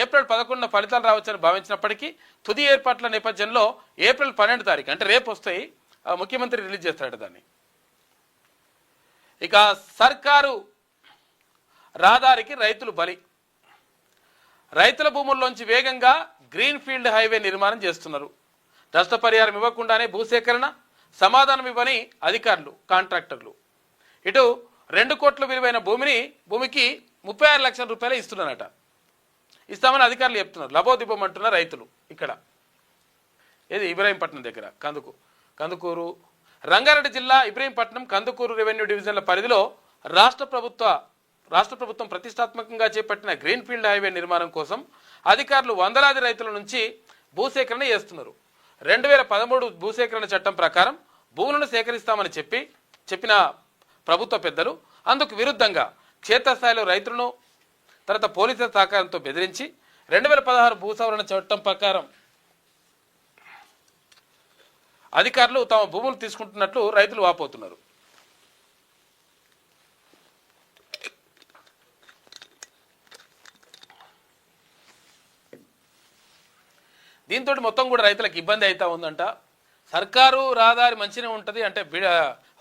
ఏప్రిల్ 11న ఫలితాలు రావచ్చని భావించినప్పటికీ తుది ఏర్పాట్ల నేపథ్యంలో ఏప్రిల్ 12 తారీఖు అంటే రేపు వస్తాయి, ముఖ్యమంత్రి రిలీజ్ చేస్తారట దాన్ని. ఇక సర్కారు రహదారికి రైతులు బలి. రైతుల భూముల్లోంచి వేగంగా గ్రీన్ ఫీల్డ్ హైవే నిర్మాణం చేస్తున్నారు. నష్టపరిహారం ఇవ్వకుండానే భూసేకరణ, సమాధానం ఇవ్వని అధికారులు, కాంట్రాక్టర్లు. ఇటు 2 కోట్ల విలువైన భూమికి 36 లక్షల రూపాయలు ఇస్తున్నారట. ఇస్తామని అధికారులు చెప్తున్నారు. లబోదిబ్బమంటున్న రైతులు. ఇక్కడ ఏది ఇబ్రహీంపట్నం దగ్గర కందుకూరు రంగారెడ్డి జిల్లా ఇబ్రహీంపట్నం కందుకూరు రెవెన్యూ డివిజన్ల పరిధిలో రాష్ట్ర ప్రభుత్వం ప్రతిష్టాత్మకంగా చేపట్టిన గ్రీన్ ఫీల్డ్ హైవే నిర్మాణం కోసం అధికారులు వందలాది రైతుల నుంచి భూసేకరణ చేస్తున్నారు. 2013 భూసేకరణ చట్టం ప్రకారం భూములను సేకరిస్తామని చెప్పిన ప్రభుత్వ పెద్దలు అందుకు విరుద్ధంగా క్షేత్రస్థాయిలో రైతులను తర్వాత పోలీసుల సహకారంతో బెదిరించి 2016 భూసవరణ చట్టం ప్రకారం అధికారులు తమ భూములు తీసుకుంటున్నట్లు రైతులు వాపోతున్నారు. దీంతో మొత్తం కూడా రైతులకు ఇబ్బంది అవుతా ఉందంట. సర్కారు రహదారి మంచిగా ఉంటుంది అంటే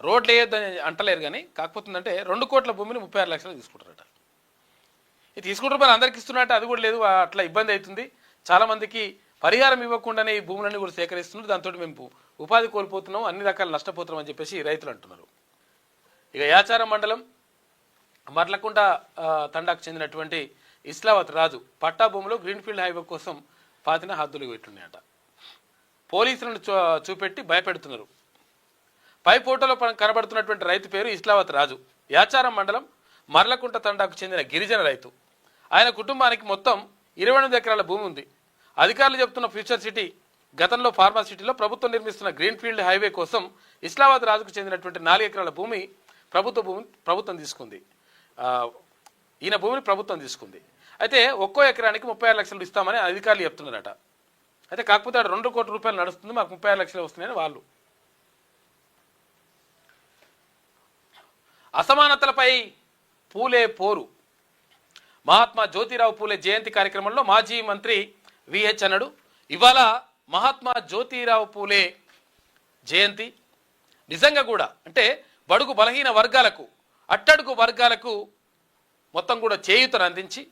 రోడ్లు వేయొద్దని అంటలేరు కానీ కాకపోతే అంటే 2 కోట్ల భూమిని 36 లక్షలు తీసుకుంటారట. ఇది తీసుకుంటారు మరి అందరికి ఇస్తున్నట్టు అది కూడా లేదు, అట్లా ఇబ్బంది అవుతుంది. చాలామందికి పరిహారం ఇవ్వకుండానే ఈ భూములన్నీ కూడా సేకరిస్తున్నారు, దాంతో మేము ఉపాధి కోల్పోతున్నాం, అన్ని రకాల నష్టపోతున్నాం అని చెప్పేసి రైతులు అంటున్నారు. ఇక యాచారం మండలం మర్లకుంట తండాకు చెందినటువంటి ఇస్లావత్ రాజు పట్టా భూమిలో గ్రీన్ఫీల్డ్ హైవే కోసం పాతిన హద్దులు పెట్టున్నాయట. పోలీసులను చూపెట్టి భయపెడుతున్నారు. పై ఫోటోలో కనబడుతున్నటువంటి రైతు పేరు ఇస్లావత్ రాజు, యాచారం మండలం మర్లకుంట తండాకు చెందిన గిరిజన రైతు. ఆయన కుటుంబానికి మొత్తం 28 ఎకరాల భూమి ఉంది. అధికారులు చెబుతున్న ఫ్యూచర్ సిటీ గతంలో ఫార్మా సిటీలో ప్రభుత్వం నిర్మిస్తున్న గ్రీన్ఫీల్డ్ హైవే కోసం ఇస్లావత్ రాజుకు చెందినటువంటి 4 ఎకరాల భూమి ప్రభుత్వం తీసుకుంది. ఈయన భూమిని ప్రభుత్వం తీసుకుంది. అయితే ఒక్కో ఎకరానికి 36 లక్షలు ఇస్తామని అధికారులు చెప్తున్నారట. అయితే కాకపోతే ఆడ 2 కోట్ల రూపాయలు నడుస్తుంది, మాకు 36 లక్షలు వస్తున్నాయని వాళ్ళు. అసమానతలపై పూలే పోరు. మహాత్మా జ్యోతిరావు పూలే జయంతి కార్యక్రమంలో మాజీ మంత్రి విహెచ్ అన్నాడు. ఇవాళ మహాత్మా జ్యోతిరావు పూలే జయంతి. నిజంగా కూడా అంటే బడుగు బలహీన వర్గాలకు, అట్టడుగు వర్గాలకు మొత్తం కూడా చేయూతను అందించి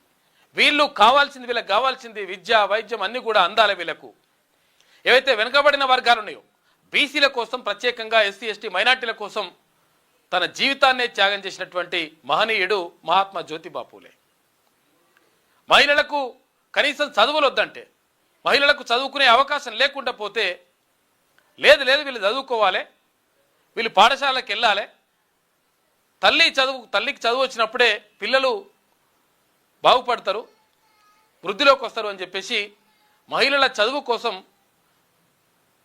వీళ్ళకి కావాల్సింది విద్య, వైద్యం అన్నీ కూడా అందాలి. వీళ్ళకు ఏవైతే వెనుకబడిన వర్గాలు ఉన్నాయో బీసీల కోసం, ప్రత్యేకంగా ఎస్సీ ఎస్టీ మైనార్టీల కోసం తన జీవితాన్నే త్యాగం చేసినటువంటి మహనీయుడు మహాత్మా జ్యోతిబా పూలే. మహిళలకు కనీసం చదువులు వద్దంటే, మహిళలకు చదువుకునే అవకాశం లేకుండా పోతే లేదు వీళ్ళు చదువుకోవాలి, వీళ్ళు పాఠశాలకు వెళ్ళాలి, తల్లికి చదువు వచ్చినప్పుడే పిల్లలు బాగుపడతారు, వృద్ధిలోకి వస్తారు అని చెప్పేసి మహిళల చదువు కోసం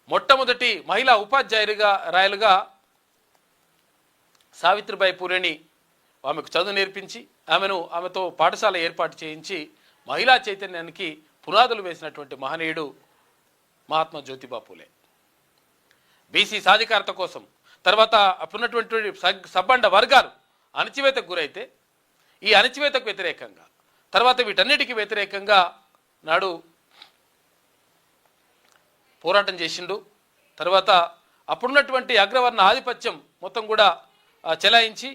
మొట్టమొదటి మహిళా ఉపాధ్యాయులుగా సావిత్రిబాయి పూలేని ఆమెకు చదువు నేర్పించి ఆమెతో పాఠశాల ఏర్పాటు చేయించి మహిళా చైతన్యానికి పునాదులు వేసినటువంటి మహనీయుడు మహాత్మా జ్యోతిబా పూలే. బీసీ సాధికారత కోసం, తర్వాత అప్పుడున్నటువంటి సబ్బండ వర్గాలు అణచివేతకు గురైతే ఈ అణచివేతకు వ్యతిరేకంగా, తర్వాత వీటన్నిటికీ వ్యతిరేకంగా నాడు పోరాటం చేసిండు. తర్వాత అప్పుడున్నటువంటి అగ్రవర్ణ ఆధిపత్యం మొత్తం కూడా చెలాయించి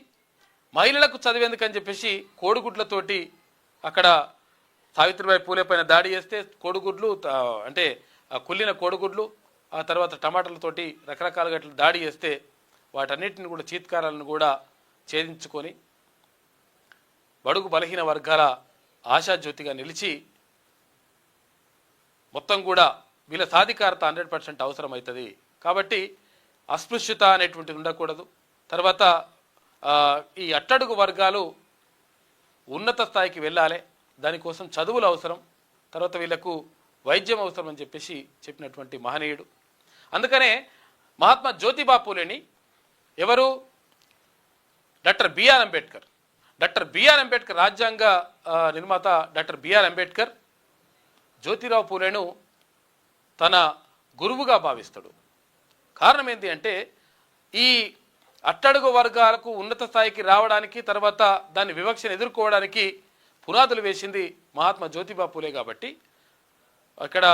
మహిళలకు చదివేందుకని చెప్పేసి కోడిగుడ్లతోటి అక్కడ సావిత్రిబాయి పూలే పైన దాడి చేస్తే కోడిగుడ్లు అంటే కుళ్ళిన కోడిగుడ్లు, ఆ తర్వాత టమాటాలతోటి రకరకాలుగా దాడి చేస్తే వాటన్నిటిని కూడా చీత్కారాలను కూడా ఛేదించుకొని బడుగు బలహీన వర్గాల ఆశాజ్యోతిగా నిలిచి మొత్తం కూడా వీళ్ళ సాధికారత 100% అవసరమవుతుంది. కాబట్టి అస్పృశ్యత అనేటువంటిది ఉండకూడదు. తర్వాత ఈ అట్టడుగు వర్గాలు ఉన్నత స్థాయికి వెళ్ళాలి, దానికోసం చదువులు అవసరం, తర్వాత వీళ్ళకు వైద్యం అవసరం అని చెప్పేసి చెప్పినటువంటి మహనీయుడు. అందుకనే మహాత్మా జ్యోతిబా పూలేని ఎవరు? డాక్టర్ బిఆర్ అంబేద్కర్ రాజ్యాంగ నిర్మాత డాక్టర్ బిఆర్ అంబేద్కర్ జ్యోతిరావు పూలేను తన గురువుగా భావిస్తాడు. కారణం ఏంటి అంటే ఈ అట్టడుగు వర్గాలకు ఉన్నత స్థాయికి రావడానికి, తర్వాత దాని వివక్షను ఎదుర్కోవడానికి పునాదులు వేసింది మహాత్మా జ్యోతిబా పూలే. కాబట్టి అక్కడ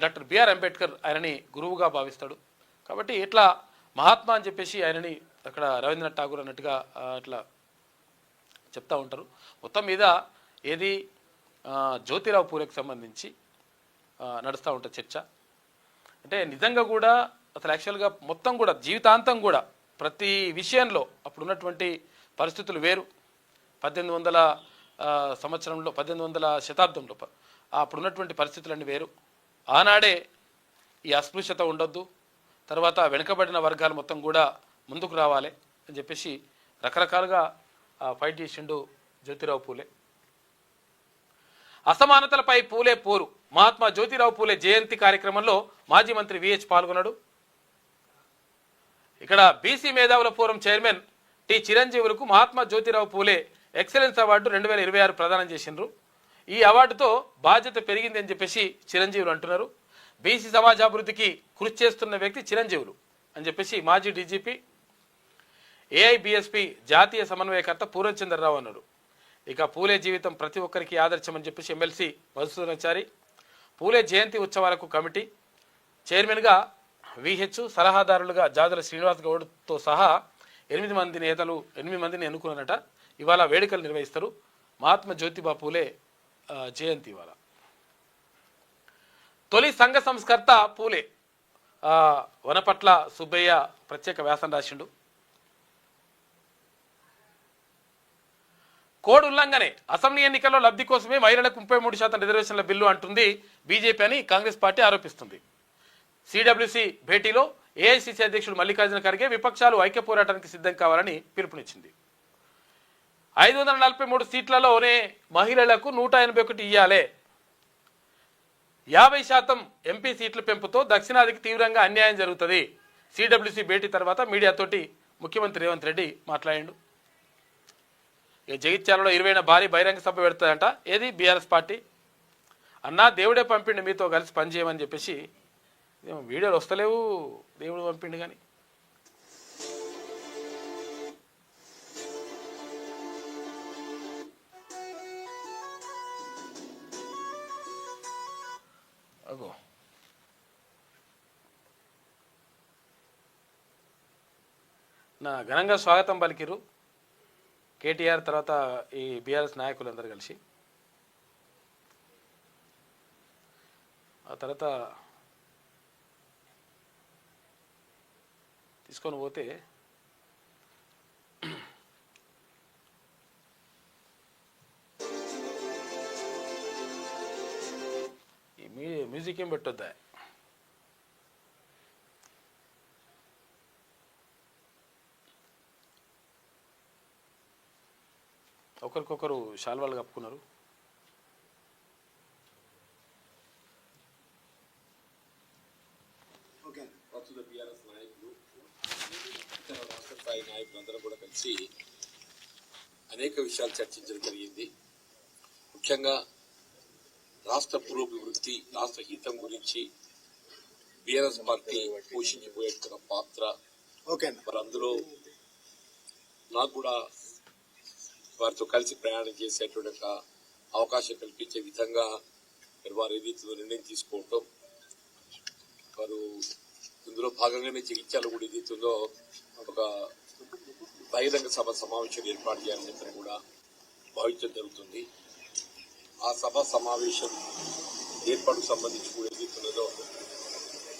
డాక్టర్ బిఆర్ అంబేద్కర్ ఆయనని గురువుగా భావిస్తాడు. కాబట్టి ఇట్లా మహాత్మా అని చెప్పేసి ఆయనని అక్కడ రవీంద్రనాథ్ ఠాగూర్ అన్నట్టుగా అట్లా చెప్తూ ఉంటారు. మొత్తం మీద ఏది జ్యోతిరావు పూలేకి సంబంధించి నడుస్తూ ఉంటుంది చర్చ. అంటే నిజంగా కూడా అసలు యాక్చువల్గా మొత్తం కూడా జీవితాంతం కూడా ప్రతి విషయంలో అప్పుడున్నటువంటి పరిస్థితులు వేరు. 1800 శతాబ్దంలో అప్పుడున్నటువంటి పరిస్థితులన్నీ వేరు. ఆనాడే ఈ అస్పృశ్యత ఉండొద్దు, తర్వాత వెనుకబడిన వర్గాలు మొత్తం కూడా ముందుకు రావాలి అని చెప్పేసి రకరకాలుగా ఫైట్ చేసిండు జ్యోతిరావు పూలే. అసమానతలపై పూలే పోరు. మహాత్మా జ్యోతిరావు పూలే జయంతి కార్యక్రమంలో మాజీ మంత్రి విహెచ్ పాల్గొన్నాడు. ఇక్కడ బీసీ మేధావుల ఫోరం చైర్మన్ టి చిరంజీవులకు మహాత్మా జ్యోతిరావు పూలే ఎక్సలెన్స్ అవార్డు 2026 ప్రదానం చేసిండ్రు. ఈ అవార్డుతో బాధ్యత పెరిగింది అని చెప్పేసి చిరంజీవులు అంటున్నారు. బీసీ సమాజాభివృద్ధికి కృషి చేస్తున్న వ్యక్తి చిరంజీవులు అని చెప్పేసి మాజీ డీజీపీ ఏఐబిఎస్పి జాతీయ సమన్వయకర్త పూర్ణచంద్రరావు అన్నాడు. ఇక పూలే జీవితం ప్రతి ఒక్కరికి ఆదర్శం అని చెప్పేసి ఎమ్మెల్సీ మధుసూదనాచారి పూలే జయంతి ఉత్సవాలకు కమిటీ చైర్మన్గా విహెచ్ సలహాదారులుగా జాదుల శ్రీనివాస్ గౌడ్తో సహా 8 మందిని ఎన్నుకున్నారట. ఇవాళ వేడుకలు నిర్వహిస్తారు. మహాత్మా జ్యోతిబా పూలే జయంతి ఇవాళ. తొలి సంఘ సంస్కర్త పూలే. వనపట్ల సుబ్బయ్య ప్రత్యేక వ్యాసం రాసిండు. కోడ్ ఉల్లంఘనే, అసెంబ్లీ ఎన్నికల్లో లబ్ధి కోసమే మహిళలకు 33% రిజర్వేషన్ల బిల్లు అంటుంది బీజేపీ అని కాంగ్రెస్ పార్టీ ఆరోపిస్తుంది. సిడబ్ల్యూసీ భేటీలో ఏఐసిసి అధ్యక్షుడు మల్లికార్జున ఖర్గే విపక్షాలు ఐక్య పోరాటానికి సిద్ధం కావాలని పిలుపునిచ్చింది. 543 సీట్లలోనే మహిళలకు 181 ఇయ్యాలే. 50% ఎంపీ సీట్ల పెంపుతో దక్షిణాదికి తీవ్రంగా అన్యాయం జరుగుతుంది. సిడబ్ల్యూసీ భేటీ తర్వాత మీడియాతోటి ముఖ్యమంత్రి రేవంత్ రెడ్డి మాట్లాడిండు. జగిత్యాలలో 20న భారీ బహిరంగ సభ పెడుతుందంట. ఏది బీఆర్ఎస్ పార్టీ అన్నా దేవుడే పంపిండు మీతో కలిసి పనిచేయమని చెప్పేసి. వీడియోలు వస్తలేవు, దేవుడు పంపిండు కానీ. అగో నా ఘనంగా స్వాగతం పలికిరు కేటీఆర్, తర్వాత ఈ బీఆర్ఎస్ నాయకులందరూ కలిసి. ఆ తర్వాత తీసుకొని పోతే ఈ మ్యూజిక్ ఏం పెట్టొద్దా? ఒకరికొకరు శాల్వాలు కప్పుకున్నారు. ప్రస్తుత బీఆర్ఎస్ నాయకులు, ఇతర రాష్ట్ర స్థాయి నాయకులందరూ కూడా కలిసి అనేక విషయాలు చర్చించడం జరిగింది. ముఖ్యంగా రాష్ట్ర పురోభివృద్ధి, రాష్ట్ర హితం గురించి బీఆర్ఎస్ పార్టీ పోషించిపోయేస్తున్న పాత్ర. మరి అందులో నాకు కూడా వారితో కలిసి ప్రయాణం చేసేటువంటి అవకాశం కల్పించే విధంగా వారు ఏదైతే నిర్ణయం తీసుకోవటం, వారు ఇందులో భాగంగానే జగిత్యాల కూడా ఏదైతుందో ఒక బహిరంగ సభ సమావేశం ఏర్పాటు చేయాలని చెప్పని కూడా భావించడం జరుగుతుంది. ఆ సభ సమావేశం ఏర్పాటుకు సంబంధించి కూడా ఏదైతున్నదో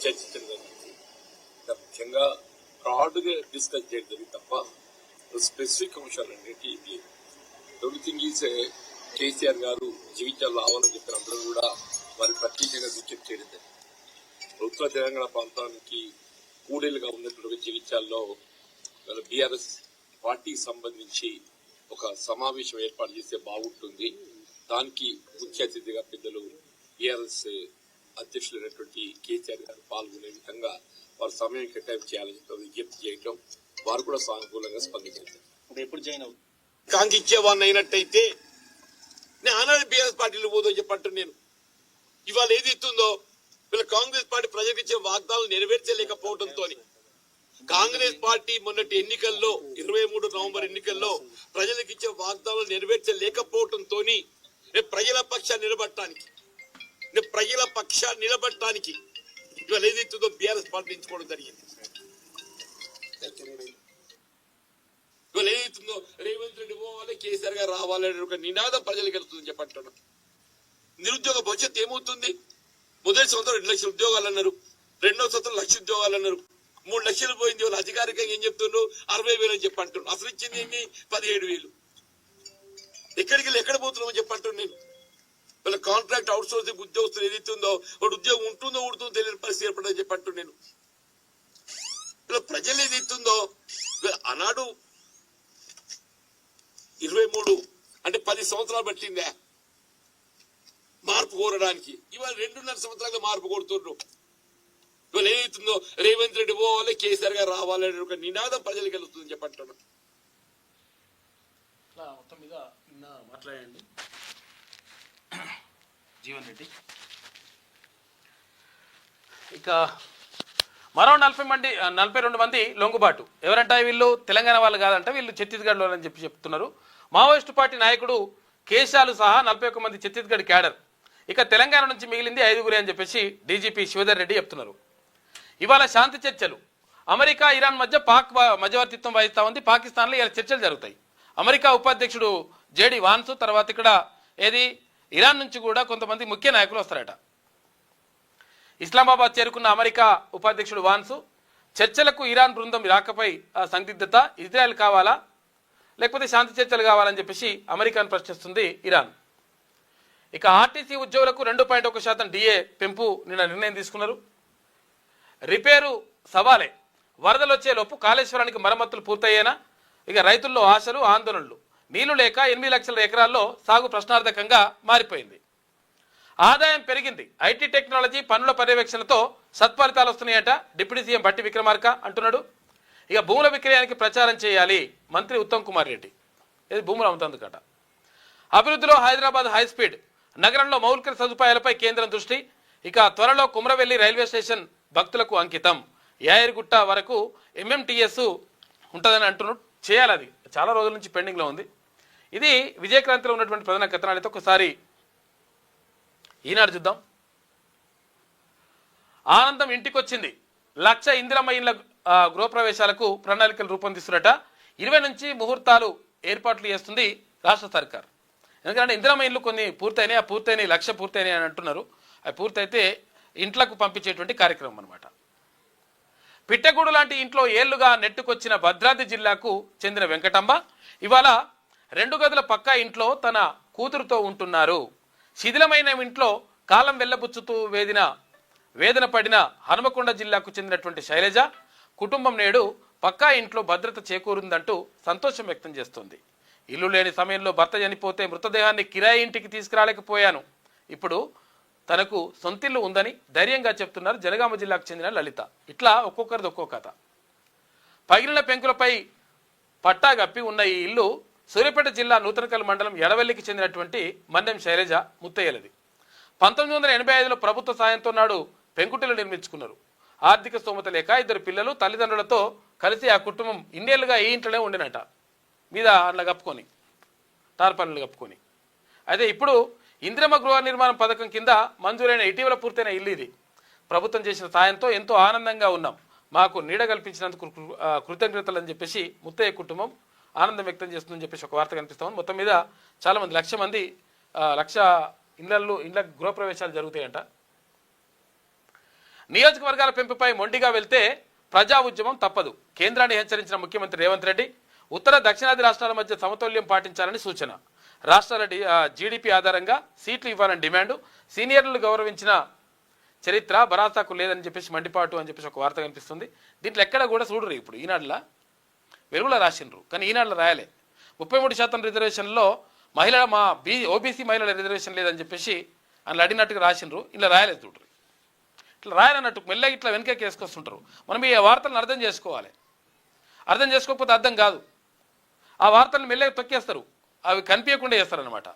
చర్చించడం జరిగింది. ముఖ్యంగా బ్రాడ్గా డిస్కస్ చేయడం జరిగింది తప్ప స్పెసిఫిక్ అంశాలన్నిటి ఎవ్రీథింగ్ ఈజ్ కేసీఆర్ గారు జీవితాల్లో ఆవాలని చెప్పిన అందరూ కూడా వారి ప్రత్యేకంగా విజ్ఞప్తి చేయడం జరిగింది. ఉత్తర తెలంగాణ ప్రాంతానికి కూడేలుగా ఉన్నటువంటి జీవితాల్లో బీఆర్ఎస్ పార్టీకి సంబంధించి ఒక సమావేశం ఏర్పాటు చేస్తే బాగుంటుంది. దానికి ముఖ్య అతిథిగా పెద్దలు బీఆర్ఎస్ అధ్యక్షులైనటువంటి కేసీఆర్ గారు పాల్గొనే విధంగా వారు సమయం కేటాయింపు చేయాలని విజ్ఞప్తి చేయడం, వారు కూడా సానుకూలంగా స్పందించారు. ఎప్పుడు జాయిన్ అవుతుంది కాంగిచ్చేవాడిని అయినట్టయితే నేను ఆనాడు బీఆర్ఎస్ పార్టీలో పోదని చెప్పంటాను. నేను ఇవాళ ఏది ఇస్తుందో వీళ్ళ కాంగ్రెస్ పార్టీ ప్రజలకు ఇచ్చే వాగ్దానాలు నెరవేర్చలేకపోవడంతో కాంగ్రెస్ పార్టీ మొన్నటి ఎన్నికల్లో 23 నవంబర్ ఎన్నికల్లో ప్రజలకు ఇచ్చే వాగ్దానాలు నెరవేర్చలేకపోవడంతో నేను ప్రజల పక్షాన్ని నిలబడటానికి ఇవాళ ఏదైతుందో బీఆర్ఎస్ పార్టీ ఎంచుకోవడం జరిగింది. ఇవాళ ఏదైతుందో రేవంత్ రెడ్డి పోవాలి, కేసీఆర్ గారు రావాలనే ఒక నినాదం ప్రజలకు వెళ్తుందని చెప్పంటున్నాను. నిరుద్యోగ భవిష్యత్తు ఏమవుతుంది? మొదటి సంవత్సరం 2 లక్షల ఉద్యోగాలు అన్నారు, రెండో సంవత్సరం 1 లక్ష ఉద్యోగాలు అన్నారు, 3 లక్షలు పోయింది. వాళ్ళు అధికారికంగా ఏం చెప్తున్నారు? 60,000 అని చెప్పంటున్నారు. అసలు ఇచ్చింది ఏంటి? 17,000. ఎక్కడికి వెళ్ళి ఎక్కడ పోతున్నామో చెప్పంటున్నాను నేను. వీళ్ళ కాంట్రాక్ట్ అవుట్ సోర్సింగ్ ఉద్యోగస్తులు ఏదైతుందో వాడు ఉద్యోగం ఉంటుందో ఉడుతుందో తెలియని పరిస్థితి ఏర్పడదని చెప్పంటున్నాను నేను. వీళ్ళ ప్రజలు ఏదైతుందో ఆనాడు 23 అంటే 10 సంవత్సరాలు పట్టిందా మార్పు కోరడానికి. ఇవాళ 2.5 సంవత్సరాలుగా మార్పు కోరుతున్నారు. ఇవాళ ఏదైతుందో రేవంత్ రెడ్డి పోవాలి, కేసీఆర్ గారు రావాలనే ఒక నినాదం ప్రజలకు వెళ్తుందని చెప్పంటున్నాను. మొత్తం మీద నిన్న మాట్లాడండి జీవన్ రెడ్డి. ఇక మరో 42 మంది లొంగుబాటు. ఎవరంటే వీళ్ళు తెలంగాణ వాళ్ళు కాదంట, వీళ్ళు ఛత్తీస్గఢ్లో అని చెప్తున్నారు. మావోయిస్టు పార్టీ నాయకుడు కేశాలు సహా 41 మంది ఛత్తీస్గఢ్ క్యాడర్. ఇక తెలంగాణ నుంచి మిగిలింది 5 అని చెప్పేసి డీజీపీ శివధర్ రెడ్డి చెప్తున్నారు. ఇవాళ శాంతి చర్చలు అమెరికా ఇరాన్ మధ్య పాక్ మధ్యవర్తిత్వం వహిస్తూ ఉంది. పాకిస్తాన్లో ఇలా చర్చలు జరుగుతాయి. అమెరికా ఉపాధ్యక్షుడు జేడి వాన్స్, తర్వాత ఇక్కడ ఏది ఇరాన్ నుంచి కూడా కొంతమంది ముఖ్య నాయకులు వస్తారట. ఇస్లామాబాద్ చేరుకున్న అమెరికా ఉపాధ్యక్షుడు వాన్స్ చర్చలకు ఇరాన్ బృందం రాకపై సందిగ్ధత, ఇజ్రాయెల్ కావాలా లేకపోతే శాంతి చర్చలు కావాలని చెప్పేసి అమెరికాను ప్రశ్నిస్తుంది ఇరాన్. ఇక ఆర్టీసీ ఉద్యోగులకు 2.1% డిఏ పెంపు నిన్న నిర్ణయం తీసుకున్నారు. రిపేరు సవాలే, వరదలు వచ్చేలోపు కాళేశ్వరానికి మరమ్మతులు పూర్తయ్యేనా? ఇక రైతుల్లో ఆశలు ఆందోళనలు. నీళ్లు లేక 8 లక్షల ఎకరాల్లో సాగు ప్రశ్నార్థకంగా మారిపోయింది. ఆదాయం పెరిగింది, ఐటీ టెక్నాలజీ పన్నుల పర్యవేక్షణతో సత్ఫలితాలు వస్తున్నాయట డిప్యూటీ సీఎం బట్టి విక్రమార్క అంటున్నాడు. ఇక భూముల విక్రయానికి ప్రచారం చేయాలి మంత్రి ఉత్తమ్ కుమార్ రెడ్డి. ఇది భూములు అమ్ముతందుకట. అభివృద్ధిలో హైదరాబాద్ హైస్పీడ్, నగరంలో మౌలిక సదుపాయాలపై కేంద్రం దృష్టి. ఇక త్వరలో కుమ్రవెల్లి రైల్వే స్టేషన్ భక్తులకు అంకితం. యాయరిగుట్ట వరకు ఎంఎంటీఎస్ ఉంటుందని అంటున్నాడు. చేయాలి, అది చాలా రోజుల నుంచి పెండింగ్లో ఉంది. ఇది విజయక్రాంతిలో ఉన్నటువంటి ప్రధాన కథనాలతో ఒకసారి ఈనాడు చూద్దాం. ఆనందం ఇంటికొచ్చింది, 1,00,000 ఇందిరమ్మ ఇళ్ల గృహప్రవేశాలకు ప్రణాళికలు రూపొందిస్తున్నట. 20 నుంచి ముహూర్తాలు ఏర్పాట్లు చేస్తుంది రాష్ట్ర సర్కార్. ఎందుకంటే ఇందిరమ్మ ఇల్లు కొన్ని పూర్తయినాయి, ఆ పూర్తయినాయి 1,00,000 పూర్తయినాయి అని అంటున్నారు. అవి పూర్తయితే ఇంట్లకు పంపించేటువంటి కార్యక్రమం అనమాట. పిట్టగూడు లాంటి ఇంట్లో ఏళ్లుగా నెట్టుకొచ్చిన భద్రాద్రి జిల్లాకు చెందిన వెంకటమ్మ ఇవాళ 2 గదుల పక్కా ఇంట్లో తన కూతురుతో ఉంటున్నారు. శిథిలమైన ఇంట్లో కాలం వెల్లబుచ్చుతూ వేదన పడిన హనుమకొండ జిల్లాకు చెందినటువంటి శైలజ కుటుంబం నేడు పక్కా ఇంట్లో భద్రత చేకూరిందంటూ సంతోషం వ్యక్తం చేస్తోంది. ఇల్లు లేని సమయంలో భర్త చనిపోతే మృతదేహాన్ని కిరాయి ఇంటికి తీసుకురాలేకపోయాను, ఇప్పుడు తనకు సొంతిల్లు ఉందని ధైర్యంగా చెప్తున్నారు జనగామ జిల్లాకు చెందిన లలిత. ఇట్లా ఒక్కొక్కరిది ఒక్కో కథ. పగిలిన పెంకులపై పట్టా గప్పి ఉన్న ఈ ఇల్లు సూర్యాపేట జిల్లా నూతనకల్ మండలం ఎడవెల్లికి చెందినటువంటి మన్నెం శైలజ ముత్తయ్యలది. 1985లో ప్రభుత్వ సాయంతో నాడు పెంకుటిల్లు నిర్మించుకున్నారు. ఆర్థిక స్తోమత లేక 2 పిల్లలు తల్లిదండ్రులతో కలిసి ఆ కుటుంబం ఇన్నేళ్లుగా ఈ ఇంట్లోనే ఉండినట, మీద అట్లా కప్పుకొని టార్పాలను కప్పుకొని. అయితే ఇప్పుడు ఇందిరమ్మ గృహ నిర్మాణ పథకం కింద మంజూరైన ఇటీవల పూర్తయిన ఇల్లు ఇది. ప్రభుత్వం చేసిన సాయంతో ఎంతో ఆనందంగా ఉన్నాం, మాకు నీడ కల్పించినందుకు కృతజ్ఞతలు అని చెప్పేసి ముత్తయ్య కుటుంబం ఆనందం వ్యక్తం చేస్తుందని చెప్పేసి ఒక వార్త కనిపిస్తాం. మొత్తం మీద చాలామంది 1,00,000 మంది 1,00,000 ఇళ్ల గృహప్రవేశాలు జరుగుతాయంట. నియోజకవర్గాల పెంపుపై మొండిగా వెళ్తే ప్రజా ఉద్యమం తప్పదు, కేంద్రాన్ని హెచ్చరించిన ముఖ్యమంత్రి రేవంత్ రెడ్డి. ఉత్తర దక్షిణాది రాష్ట్రాల మధ్య సమతౌల్యం పాటించాలని సూచన. రాష్ట్రాల జీడీపీ ఆధారంగా సీట్లు ఇవ్వాలని డిమాండు. సీనియర్లు గౌరవించిన చరిత్ర భరాసాకు లేదని చెప్పేసి మండిపాటు అని చెప్పేసి ఒక వార్త కనిపిస్తుంది. దీంట్లో ఎక్కడ కూడా చూడరు. ఇప్పుడు ఈనాడులో వెలుగులో రాసిండ్రు, కానీ ఈనాడులో రాయలే. 33% రిజర్వేషన్లో ఓబీసీ మహిళల రిజర్వేషన్ లేదని చెప్పేసి అందులో అడిగినట్టుగా రాసిండ్రు, ఇలా రాయలేదు చూడరు. ఇట్లా రాయాలన్నట్టు మెల్లగా ఇట్లా వెనకకి వేసుకొస్తుంటారు. మనం ఈ వార్తలను అర్థం చేసుకోవాలి. అర్థం చేసుకోకపోతే అర్థం కాదు. ఆ వార్తలను మెల్లగా తొక్కేస్తారు, అవి కనిపించకుండా చేస్తారనమాట.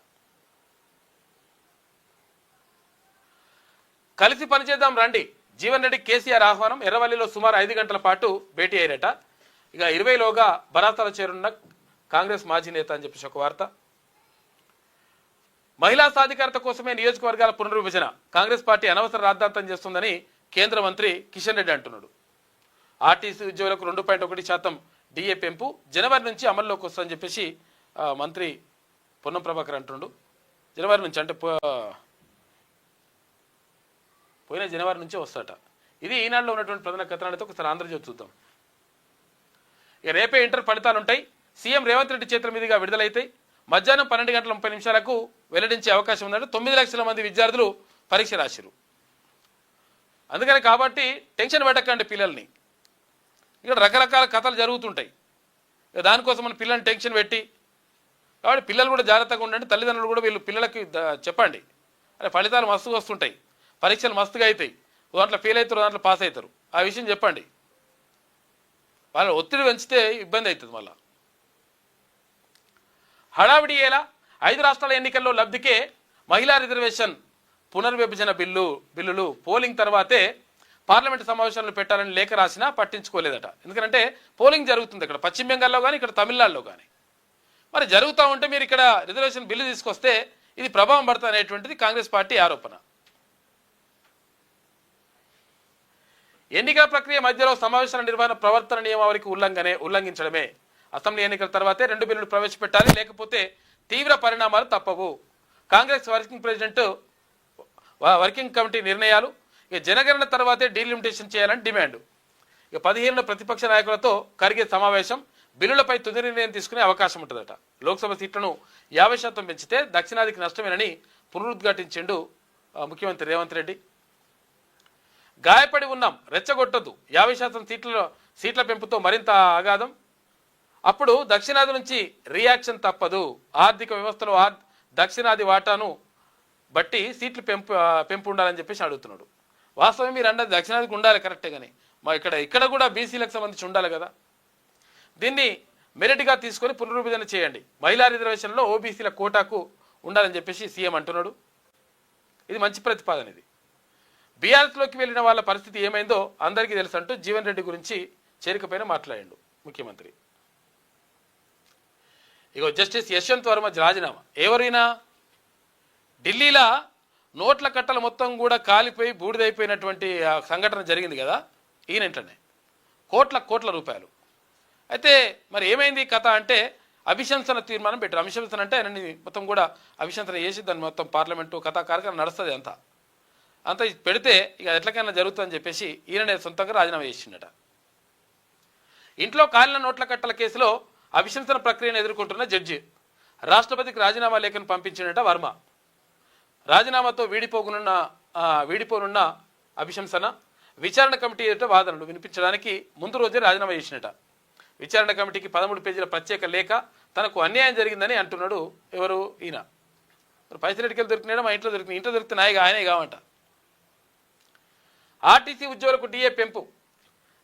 కలిసి పనిచేద్దాం రండి, జీవన్ రెడ్డి కేసీఆర్ ఆహ్వానం. ఎర్రవల్లిలో సుమారు 5 గంటల పాటు భేటీ అయ్యారట. ఇక 20లోగా బరాతాలో చేరున్న కాంగ్రెస్ మాజీ నేత అని చెప్పేసి ఒక వార్త. మహిళా సాధికారత కోసమే నియోజకవర్గాల పునర్విభజన, కాంగ్రెస్ పార్టీ అనవసర రాద్ధాంతం చేస్తుందని కేంద్ర మంత్రి కిషన్ రెడ్డి అంటున్నాడు. ఆర్టీసీ ఉద్యోగులకు 2.1% డిఏ పెంపు జనవరి నుంచి అమల్లోకి వస్తుందని చెప్పేసి మంత్రి పొన్నం ప్రభాకర్ అంటుండు. జనవరి నుంచి అంటే పోయిన జనవరి నుంచే వస్తాట. ఇది ఈనాడులో ఉన్నటువంటి ప్రధాన కథనాలతో ఒకసారి ఆంధ్రజ్యోతి చూద్దాం. ఇక రేపే ఇంటర్ ఫలితాలు ఉంటాయి. సీఎం రేవంత్ రెడ్డి చేతుల మీదుగా విడుదలైతాయి. మధ్యాహ్నం 12:30 వెల్లడించే అవకాశం ఉందంటే 9 లక్షల మంది విద్యార్థులు పరీక్ష రాశారు. అందుకని కాబట్టి టెన్షన్ పెట్టకండి పిల్లల్ని. ఇక్కడ రకరకాల కథలు జరుగుతుంటాయి. దానికోసం మన పిల్లల్ని టెన్షన్ పెట్టి, కాబట్టి పిల్లలు కూడా జాగ్రత్తగా ఉండండి. తల్లిదండ్రులు కూడా వీళ్ళు పిల్లలకి చెప్పండి, అరే ఫలితాలు మస్తుగా వస్తుంటాయి, పరీక్షలు మస్తుగా అవుతాయి, దాంట్లో ఫెయిల్ అవుతారు, దాంట్లో పాస్ అవుతారు, ఆ విషయం చెప్పండి. వాళ్ళ ఒత్తిడి పెంచితే ఇబ్బంది అవుతుంది. మళ్ళా హడావిడి ఎలా 5 రాష్ట్రాల ఎన్నికల్లో లబ్ధికే మహిళా రిజర్వేషన్ పునర్విభజన బిల్లులు పోలింగ్ తర్వాతే పార్లమెంటు సమావేశాలను పెట్టాలని లేఖ రాసినా పట్టించుకోలేదట. ఎందుకంటే పోలింగ్ జరుగుతుంది అక్కడ పశ్చిమ బెంగాల్లో కానీ ఇక్కడ తమిళనాడులో కానీ. మరి జరుగుతూ ఉంటే మీరు ఇక్కడ రిజర్వేషన్ బిల్లు తీసుకొస్తే ఇది ప్రభావం పడుతుంది అనేటువంటిది కాంగ్రెస్ పార్టీ ఆరోపణ. ఎన్నికల ప్రక్రియ మధ్యలో సమావేశాల నిర్వహణ ప్రవర్తన నియమావళికి ఉల్లంఘించడమే. అసెంబ్లీ ఎన్నికల తర్వాతే 2 బిల్లులు ప్రవేశపెట్టాలి, లేకపోతే తీవ్ర పరిణామాలు తప్పవు. కాంగ్రెస్ వర్కింగ్ కమిటీ నిర్ణయాలు. ఇక జనగణన తర్వాతే డీలిమిటేషన్ చేయాలని డిమాండ్. ఇక 15 ప్రతిపక్ష నాయకులతో కరిగే సమావేశం. బిల్లులపై తుది నిర్ణయం తీసుకునే అవకాశం ఉంటుందట. లోక్సభ సీట్లను 50% పెంచితే దక్షిణాదికి నష్టమేనని పునరుద్ఘాటించిండు ముఖ్యమంత్రి రేవంత్ రెడ్డి. గాయపడి ఉన్నాం, రెచ్చగొట్టొద్దు, 50% సీట్ల పెంపుతో మరింత ఆఘాతం. అప్పుడు దక్షిణాది నుంచి రియాక్షన్ తప్పదు. ఆర్థిక వ్యవస్థలో దక్షిణాది వాటాను బట్టి సీట్లు పెంపు ఉండాలని చెప్పేసి అడుగుతున్నాడు. వాస్తవం మీరు అన్నది దక్షిణాదికి ఉండాలి కరెక్టే, కానీ మా ఇక్కడ కూడా బీసీలకు సంబంధించి ఉండాలి కదా. దీన్ని మెరిట్గా తీసుకొని పునరుద్ధరణ చేయండి. మహిళా రిజర్వేషన్లో ఓబీసీల కోటాకు ఉండాలని చెప్పేసి సీఎం అంటున్నాడు. ఇది మంచి ప్రతిపాదన. ఇది బీఆర్ఎస్లోకి వెళ్ళిన వాళ్ళ పరిస్థితి ఏమైందో అందరికీ తెలుసు అంటూ జీవన్ రెడ్డి గురించి చేరికపైన మాట్లాడిండు ముఖ్యమంత్రి. ఇగో జస్టిస్ యశ్వంత్ వర్మ రాజీనామా. ఎవరైనా ఢిల్లీలో నోట్ల కట్టలు మొత్తం కూడా కాలిపోయి బూడిదైపోయినటువంటి సంఘటన జరిగింది కదా, ఈయనంటనే కోట్ల రూపాయలు. అయితే మరి ఏమైంది కథ అంటే అభిశంసన తీర్మానం పెట్టారు. అభిశంసన అంటే ఆయనని మొత్తం కూడా అభిశంసన చేసి దాన్ని మొత్తం పార్లమెంటు కథా కార్యక్రమం నడుస్తుంది. అంత పెడితే ఇక ఎట్లకైనా జరుగుతుందని చెప్పేసి ఈయననే సొంతంగా రాజీనామా చేసిండట. ఇంట్లో కాలిన నోట్ల కట్టల కేసులో అభిశంసన ప్రక్రియను ఎదుర్కొంటున్న జడ్జి రాష్ట్రపతికి రాజీనామా లేఖను పంపించినట వర్మ. రాజీనామాతో వీడిపోనున్న అభిశంసన విచారణ కమిటీ ఎదుట వాదనలు వినిపించడానికి ముందు రోజే రాజీనామా చేసినట. విచారణ కమిటీకి 13 పేజీల ప్రత్యేక లేఖ తనకు అన్యాయం జరిగిందని అంటున్నాడు. ఎవరు ఈయన? పైసలు ఎటుకెళ్ళి దొరికినాడో మా ఇంట్లో దొరికినాయి, ఇంట్లో దొరికితే నాయగా ఆయనే కావంట. ఆర్టీసీ ఉద్యోగులకు డిఏ పెంపు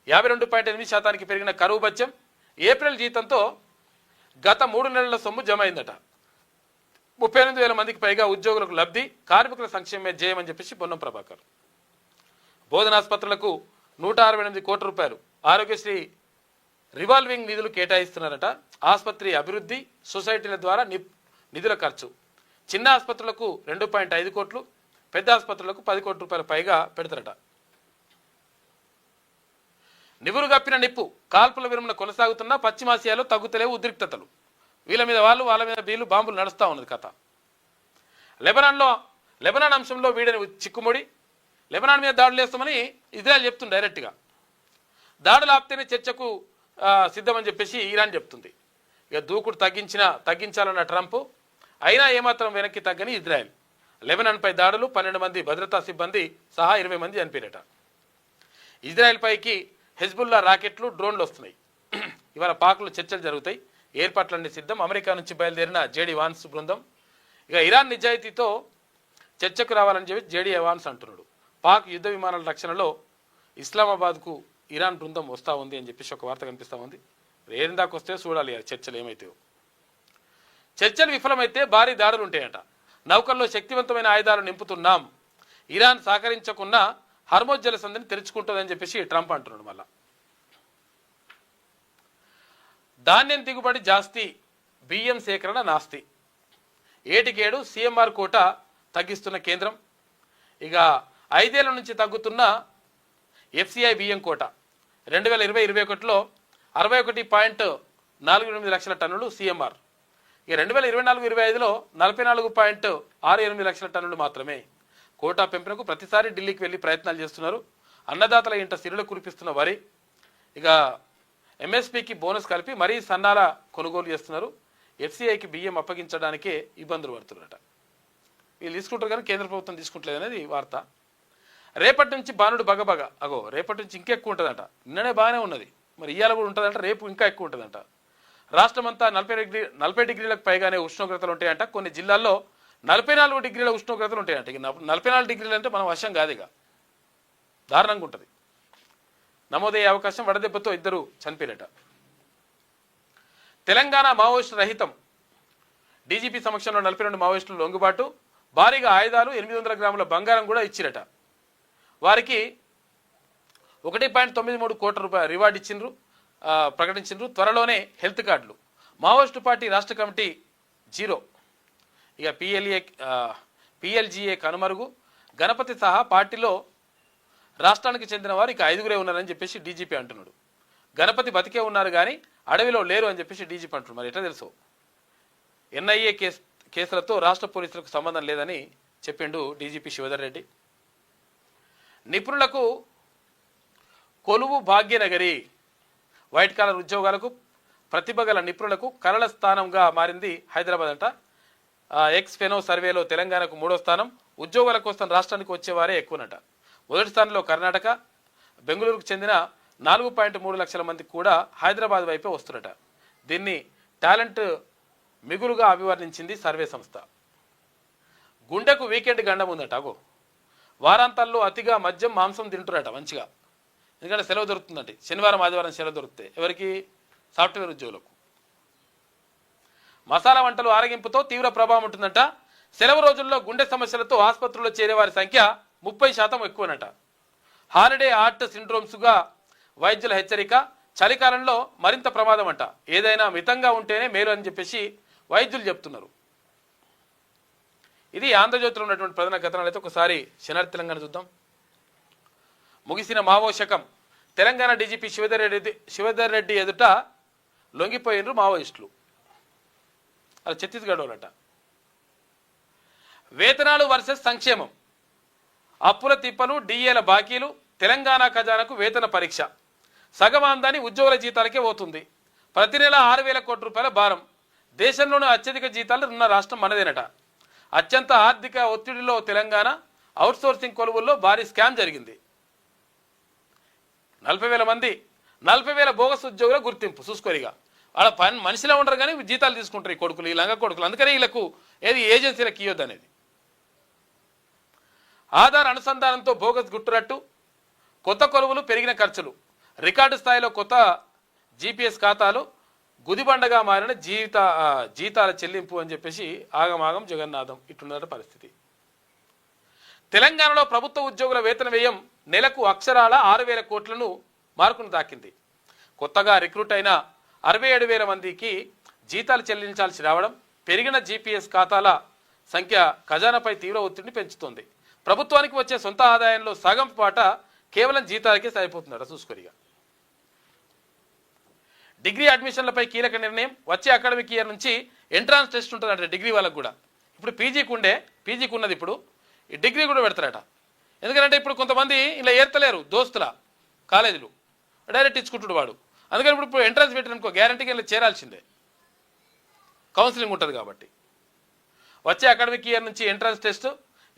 52.8% పెరిగిన కరువు భత్యం. ఏప్రిల్ జీతంతో గత 3 నెలల సొమ్ము జమ అయిందట. 38,000 మందికి పైగా ఉద్యోగులకు లబ్ధి. కార్మికుల సంక్షేమమే జయమని చెప్పేసి పొన్నం ప్రభాకర్. బోధనాసుపత్రులకు 168 కోట్ల రూపాయలు ఆరోగ్యశ్రీ రివాల్వింగ్ నిధులు కేటాయిస్తున్నారట. ఆసుపత్రి అభివృద్ధి, సొసైటీల ద్వారా నిధుల ఖర్చు. చిన్న ఆసుపత్రులకు 2.5 కోట్లు, పెద్ద ఆసుపత్రులకు 10 కోట్ల రూపాయల పైగా పెడతారట. నివురు గప్పిన నిప్పు. కాల్పుల విరమణ కొనసాగుతున్న పశ్చిమాసియాలో తగ్గుతలేవు ఉద్రిక్తతలు. వీళ్ళ మీద వాళ్ళ మీద వీళ్ళు బాంబులు నడుస్తూ ఉన్నది కథ. లెబనాన్ అంశంలో వీడని చిక్కుముడి. లెబనాన్ మీద దాడులు చేస్తామని ఇజ్రాయెల్ చెప్తుంది డైరెక్ట్గా. దాడులు ఆపితేనే చర్చకు సిద్ధమని చెప్పేసి ఇరాన్ చెప్తుంది. ఇక దూకుడు తగ్గించాలన్న ట్రంప్, అయినా ఏమాత్రం వెనక్కి తగ్గని ఇజ్రాయెల్. లెబనాన్పై దాడులు, 12 మంది భద్రతా సిబ్బంది సహా 20 మంది చనిపోయారట. ఇజ్రాయెల్ పైకి హెజ్బుల్లా రాకెట్లు, డ్రోన్లు వస్తున్నాయి. ఇవాళ పాక్లో చర్చలు జరుగుతాయి. ఏర్పాట్లన్నీ సిద్ధం. అమెరికా నుంచి బయలుదేరిన జేడీ వాన్స్ బృందం. ఇక ఇరాన్ నిజాయితీతో చర్చకు రావాలని చెప్పి జేడీ వాన్స్ అంటున్నాడు. పాక్ యుద్ధ విమానాల రక్షణలో ఇస్లామాబాద్కు ఇరాన్ బృందం వస్తూ ఉంది అని చెప్పేసి ఒక వార్త కనిపిస్తూ ఉంది. ఏం దాకా వస్తే చూడాలి చర్చలు ఏమైతాయో. చర్చలు విఫలమైతే భారీ దాడులు ఉంటాయట. నౌకల్లో శక్తివంతమైన ఆయుధాలు నింపుతున్నాం. ఇరాన్ సహకరించకున్నా హర్మోజ్ జలసంధిని తెరుచుకుంటుందని చెప్పేసి ట్రంప్ అంటున్నాడు. మళ్ళా ధాన్యం దిగుబడి జాస్తి, బియ్యం సేకరణ నాస్తి. ఏటికేడు సీఎంఆర్ కోట తగ్గిస్తున్న కేంద్రం. ఇక 5 ఏళ్ల నుంచి తగ్గుతున్న ఎఫ్సిఐ బియ్యం కోట. 2020-21లో 61.48 లక్షల టన్నులు సీఎంఆర్. ఇక 2024-25లో 44.68 లక్షల టన్నులు మాత్రమే. కోటా పెంపునకు ప్రతిసారి ఢిల్లీకి వెళ్ళి ప్రయత్నాలు చేస్తున్నారు. అన్నదాతల ఇంట సిరులు కురిపిస్తున్న వరి. ఇక ఎంఎస్పీకి బోనస్ కలిపి మరీ సన్నాల కొనుగోలు చేస్తున్నారు. ఎఫ్సిఐకి బియ్యం అప్పగించడానికే ఇబ్బందులు పడుతున్నారట. వీళ్ళు తీసుకుంటారు కానీ కేంద్ర ప్రభుత్వం తీసుకుంటలేదు అనేది వార్త. రేపటి నుంచి బాణుడు బగబగ. రేపటి నుంచి ఇంకా ఎక్కువ ఉంటుందంట. నిన్ననే బాగానే ఉన్నది, మరి ఇవాళ కూడా ఉంటుందంట, రేపు ఇంకా ఎక్కువ ఉంటుందంట. రాష్ట్రమంతా 40 డిగ్రీలకు పైగానే ఉష్ణోగ్రతలు ఉంటాయంట. కొన్ని జిల్లాల్లో 44 డిగ్రీల ఉష్ణోగ్రతలు ఉంటాయంట. ఇక 44 డిగ్రీలు అంటే మనం వర్షం కాదు, ఇక దారుణంగా ఉంటుంది. నమోదయ్యే అవకాశం. వడదెబ్బతో 2 చనిపోయినట. తెలంగాణ మావోయిస్టు రహితం. డీజీపీ సమక్షంలో 42 మావోయిస్టులు లొంగుబాటు. భారీగా ఆయుధాలు, 800 గ్రాముల బంగారం కూడా ఇచ్చిరట. వారికి 1.93 కోట్ల రూపాయల రివార్డు ప్రకటించిండ్రు. త్వరలోనే హెల్త్ కార్డులు. మావోయిస్టు పార్టీ రాష్ట్ర కమిటీ 0. ఇక పిఎల్జీఏ కనుమరుగు. గణపతి సహా పార్టీలో రాష్ట్రానికి చెందిన వారు ఇక 5గురే ఉన్నారని చెప్పేసి డీజీపీ అంటున్నాడు. గణపతి బతికే ఉన్నారు కానీ అడవిలో లేరు అని చెప్పేసి డీజీపీ అంటున్నారు. మరి ఎట్లా తెలుసు? ఎన్ఐఏ కేసులతో రాష్ట్ర పోలీసులకు సంబంధం లేదని చెప్పిండు డీజీపీ శివధర్ రెడ్డి. నిపుణులకు కొలువు భాగ్యనగరి. వైట్ కాలర్ ఉద్యోగాలకు ప్రతిభ గల నిపుణులకు కలల స్థానంగా మారింది హైదరాబాద్ అంట. ఎక్స్ఫెనో సర్వేలో తెలంగాణకు 3వ స్థానం. ఉద్యోగాల కోసం రాష్ట్రానికి వచ్చేవారే ఎక్కువనట. మొదటి స్థానంలో కర్ణాటక. బెంగళూరుకు చెందిన 4.3 లక్షల మంది కూడా హైదరాబాద్ వైపే వస్తున్నట. దీన్ని టాలెంట్ మిగులుగా అభివర్ణించింది సర్వే సంస్థ. గుండెకు వీకెండ్ గండం ఉందట. అగో వారాంతాల్లో అతిగా మద్యం మాంసం తింటున్నట మంచిగా. ఎందుకంటే సెలవు దొరుకుతుందండి. శనివారం ఆదివారం సెలవు దొరుకుతాయి. ఎవరికి? సాఫ్ట్వేర్ ఉద్యోగులకు. మసాలా వంటలు ఆరగింపుతో తీవ్ర ప్రభావం ఉంటుందంట. సెలవు రోజుల్లో గుండె సమస్యలతో ఆసుపత్రుల్లో చేరే వారి సంఖ్య 30% ఎక్కువనట. హాలిడే హార్ట్ సిండ్రోమ్స్గా వైద్యుల హెచ్చరిక. చలికాలంలో మరింత ప్రమాదం అంట. ఏదైనా మితంగా ఉంటేనే మేలు అని చెప్పేసి వైద్యులు చెప్తున్నారు. ఇది ఆంధ్రజ్యోతిలో ఉన్నటువంటి ప్రధాన కథనాలు. అయితే ఒకసారి శనార్థి తెలంగాణ చూద్దాం. ముగిసిన మావో శకం. తెలంగాణ డీజీపీ శివధర్ రెడ్డి ఎదుట లొంగిపోయినరు మావోయిస్టులు. అది ఛత్తీస్గఢ్ వాళ్ళట. వేతనాలు వర్సెస్ సంక్షేమం. అప్పుల తిప్పలు, డిఏల బాకీలు. తెలంగాణ ఖజానాకు వేతన పరీక్ష. సగం ఆందాని ఉద్యోగుల జీతాలకే పోతుంది. ప్రతి నెల 6,000 కోట్ల రూపాయల భారం. దేశంలోని అత్యధిక జీతాలు ఉన్న రాష్ట్రం మనదేనట. అత్యంత ఆర్థిక ఒత్తిడిలో తెలంగాణ. అవుట్సోర్సింగ్ కొలువుల్లో భారీ స్కామ్ జరిగింది. 40,000 మంది, 40,000 బోగస్ ఉద్యోగుల గుర్తింపు. చూసుకోరిగా వాళ్ళ పని మనిషిలో ఉండరు కానీ జీతాలు తీసుకుంటారు ఈ కొడుకులు, ఈ లంగ కొడుకులు. అందుకని వీళ్ళకు ఏది ఏజెన్సీలకు ఇవ్వద్దు అనేది. ఆధార్ అనుసంధానంతో బోగస్ గుట్టురట్టు. కొత్త కొలువులు, పెరిగిన ఖర్చులు. రికార్డు స్థాయిలో కొత్త జీపీఎస్ ఖాతాలు. గుదిబండగా మారిన జీతాల చెల్లింపు అని చెప్పేసి ఆగమాగం జగన్నాథం. ఇట్లున్న పరిస్థితి. తెలంగాణలో ప్రభుత్వ ఉద్యోగుల వేతన వ్యయం నెలకు అక్షరాల 6,000 కోట్లను మార్కును తాకింది. కొత్తగా రిక్రూట్ అయిన 67,000 మందికి జీతాలు చెల్లించాల్సి రావడం, పెరిగిన జీపీఎస్ ఖాతాల సంఖ్య ఖజానాపై తీవ్ర ఒత్తిడిని పెంచుతోంది. ప్రభుత్వానికి వచ్చే సొంత ఆదాయంలో సగం పాట కేవలం జీతాలకే సరిపోతుందట. చూసుకోరిగా డిగ్రీ అడ్మిషన్లపై కీలక నిర్ణయం. వచ్చే అకాడమిక్ ఇయర్ నుంచి ఎంట్రాన్స్ టెస్ట్ ఉంటుందట డిగ్రీ వాళ్ళకు కూడా. ఇప్పుడు పీజీకి ఉన్నది, ఇప్పుడు ఈ డిగ్రీ కూడా పెడతారట. ఎందుకంటే ఇప్పుడు కొంతమంది ఇలా ఏర్తలేరు దోస్తుల కాలేజీలు, డైరెక్ట్ ఇచ్చుకుంటుడు వాడు. అందుకని ఇప్పుడు ఎంట్రన్స్ పెట్టిననుకో గ్యారంటీగా ఇలా చేరాల్సిందే, కౌన్సిలింగ్ ఉంటుంది కాబట్టి. వచ్చే అకాడమిక్ ఇయర్ నుంచి ఎంట్రన్స్ టెస్ట్.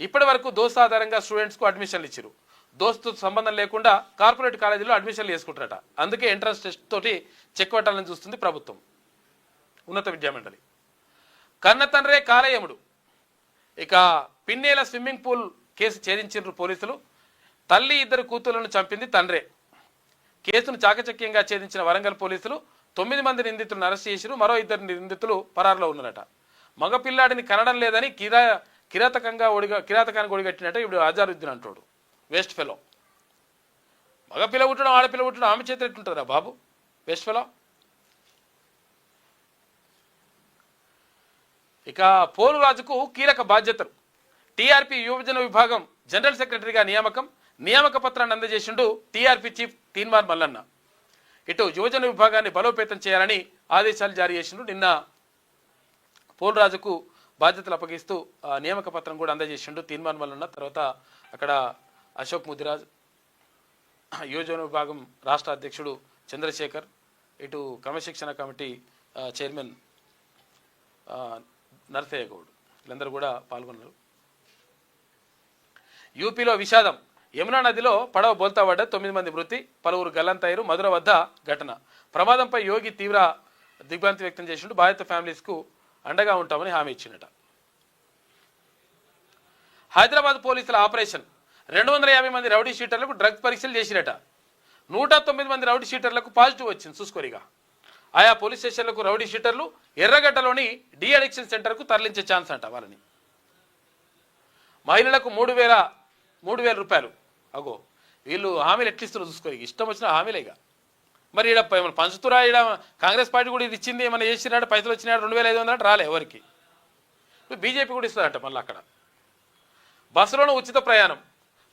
ఇప్పటి వరకు దోస్తు ఆధారంగా స్టూడెంట్స్కు అడ్మిషన్లు ఇచ్చారు. దోస్తు సంబంధం లేకుండా కార్పొరేట్ కాలేజీలో అడ్మిషన్లు చేసుకుంటారట. అందుకే ఎంట్రన్స్ టెస్ట్ తోటి చెక్ పెట్టాలని చూస్తుంది ప్రభుత్వం, ఉన్నత విద్యామండలి. కన్న తండ్రే కాలయముడు. ఇక పిన్నేల స్విమ్మింగ్ పూల్ కేసు ఛేదించారు పోలీసులు. తల్లి 2 కూతుళ్లను చంపింది తండ్రే. కేసును చాకచక్యంగా ఛేదించిన వరంగల్ పోలీసులు 9 మంది నిందితులను అరెస్ట్ చేశారు. మరో 2 నిందితులు పరారులో ఉన్నారట. మగపిల్లాడిని కనడం లేదని కిరాతకానికి ఒడిగట్టినట్టు ఇప్పుడు అజారుద్దీన్ అంటాడు. Waste fellow. మగపిల్ల పుట్టడం ఆడపిల్ల పుట్టడం ఆమె చేతి ఎట్టుంటుందిరా బాబు, వేస్ట్ ఫెలో. ఇక పోలు రాజుకు కీలక బాధ్యతలు. టీఆర్పీ యువజన విభాగం జనరల్ సెక్రటరీగా నియామక పత్రాన్ని అందజేసిండు టీఆర్పీ చీఫ్ తీన్మార్ మల్లన్న. ఇటు యువజన విభాగాన్ని బలోపేతం చేయాలని ఆదేశాలు జారీ చేసిండు. నిన్న పోలు రాజుకు బాధ్యతలు అప్పగిస్తూ నియామక పత్రం కూడా అందజేసిండు తీన్మార్ మల్లన్న. తర్వాత అక్కడ అశోక్ ముదిరాజ్, యువజన విభాగం రాష్ట్ర అధ్యక్షుడు చంద్రశేఖర్, ఇటు క్రమశిక్షణ కమిటీ చైర్మన్ నరసయ్య గౌడ్, వీళ్ళందరూ కూడా పాల్గొన్నారు. యూపీలో విషాదం. యమునా నదిలో పడవ బోల్తా పడ్డ 9 మంది మృతి, పలువురు గల్లంతయ్యారు. మధుర వద్ద ఘటన. ప్రమాదంపై యోగి తీవ్ర దిగ్భ్రాంతి వ్యక్తం చేసిండు. బాధిత ఫ్యామిలీస్కు అండగా ఉంటామని హామీ ఇచ్చిండట. హైదరాబాద్ పోలీసుల ఆపరేషన్. 250 మంది రౌడీ షీటర్లకు డ్రగ్స్ పరీక్షలు చేసిరట. 109 మంది రౌడీ షీటర్లకు పాజిటివ్ వచ్చింది. చూసుకోరిగా ఆయా పోలీస్ స్టేషన్లకు రౌడీ షీటర్లు ఎర్రగడ్డలోని డి అడిక్షన్ సెంటర్కు తరలించే ఛాన్స్ అంట వాళ్ళని. మహిళలకు 3,000 రూపాయలు. అగో వీళ్ళు హామీలు ఎట్లిస్తున్నారు చూసుకోరు, ఇష్టం వచ్చిన హామీలేగా. మరి ఈడ ఏమైనా పంచుతురా? ఈడ కాంగ్రెస్ పార్టీ కూడా ఇది ఇచ్చింది, ఏమైనా చేసినాడు, పైసలు వచ్చినాడు 2,500 రాలే ఎవరికి. ఇప్పుడు బీజేపీ కూడా ఇస్తారంట. మళ్ళీ అక్కడ బస్సులోనూ ఉచిత ప్రయాణం.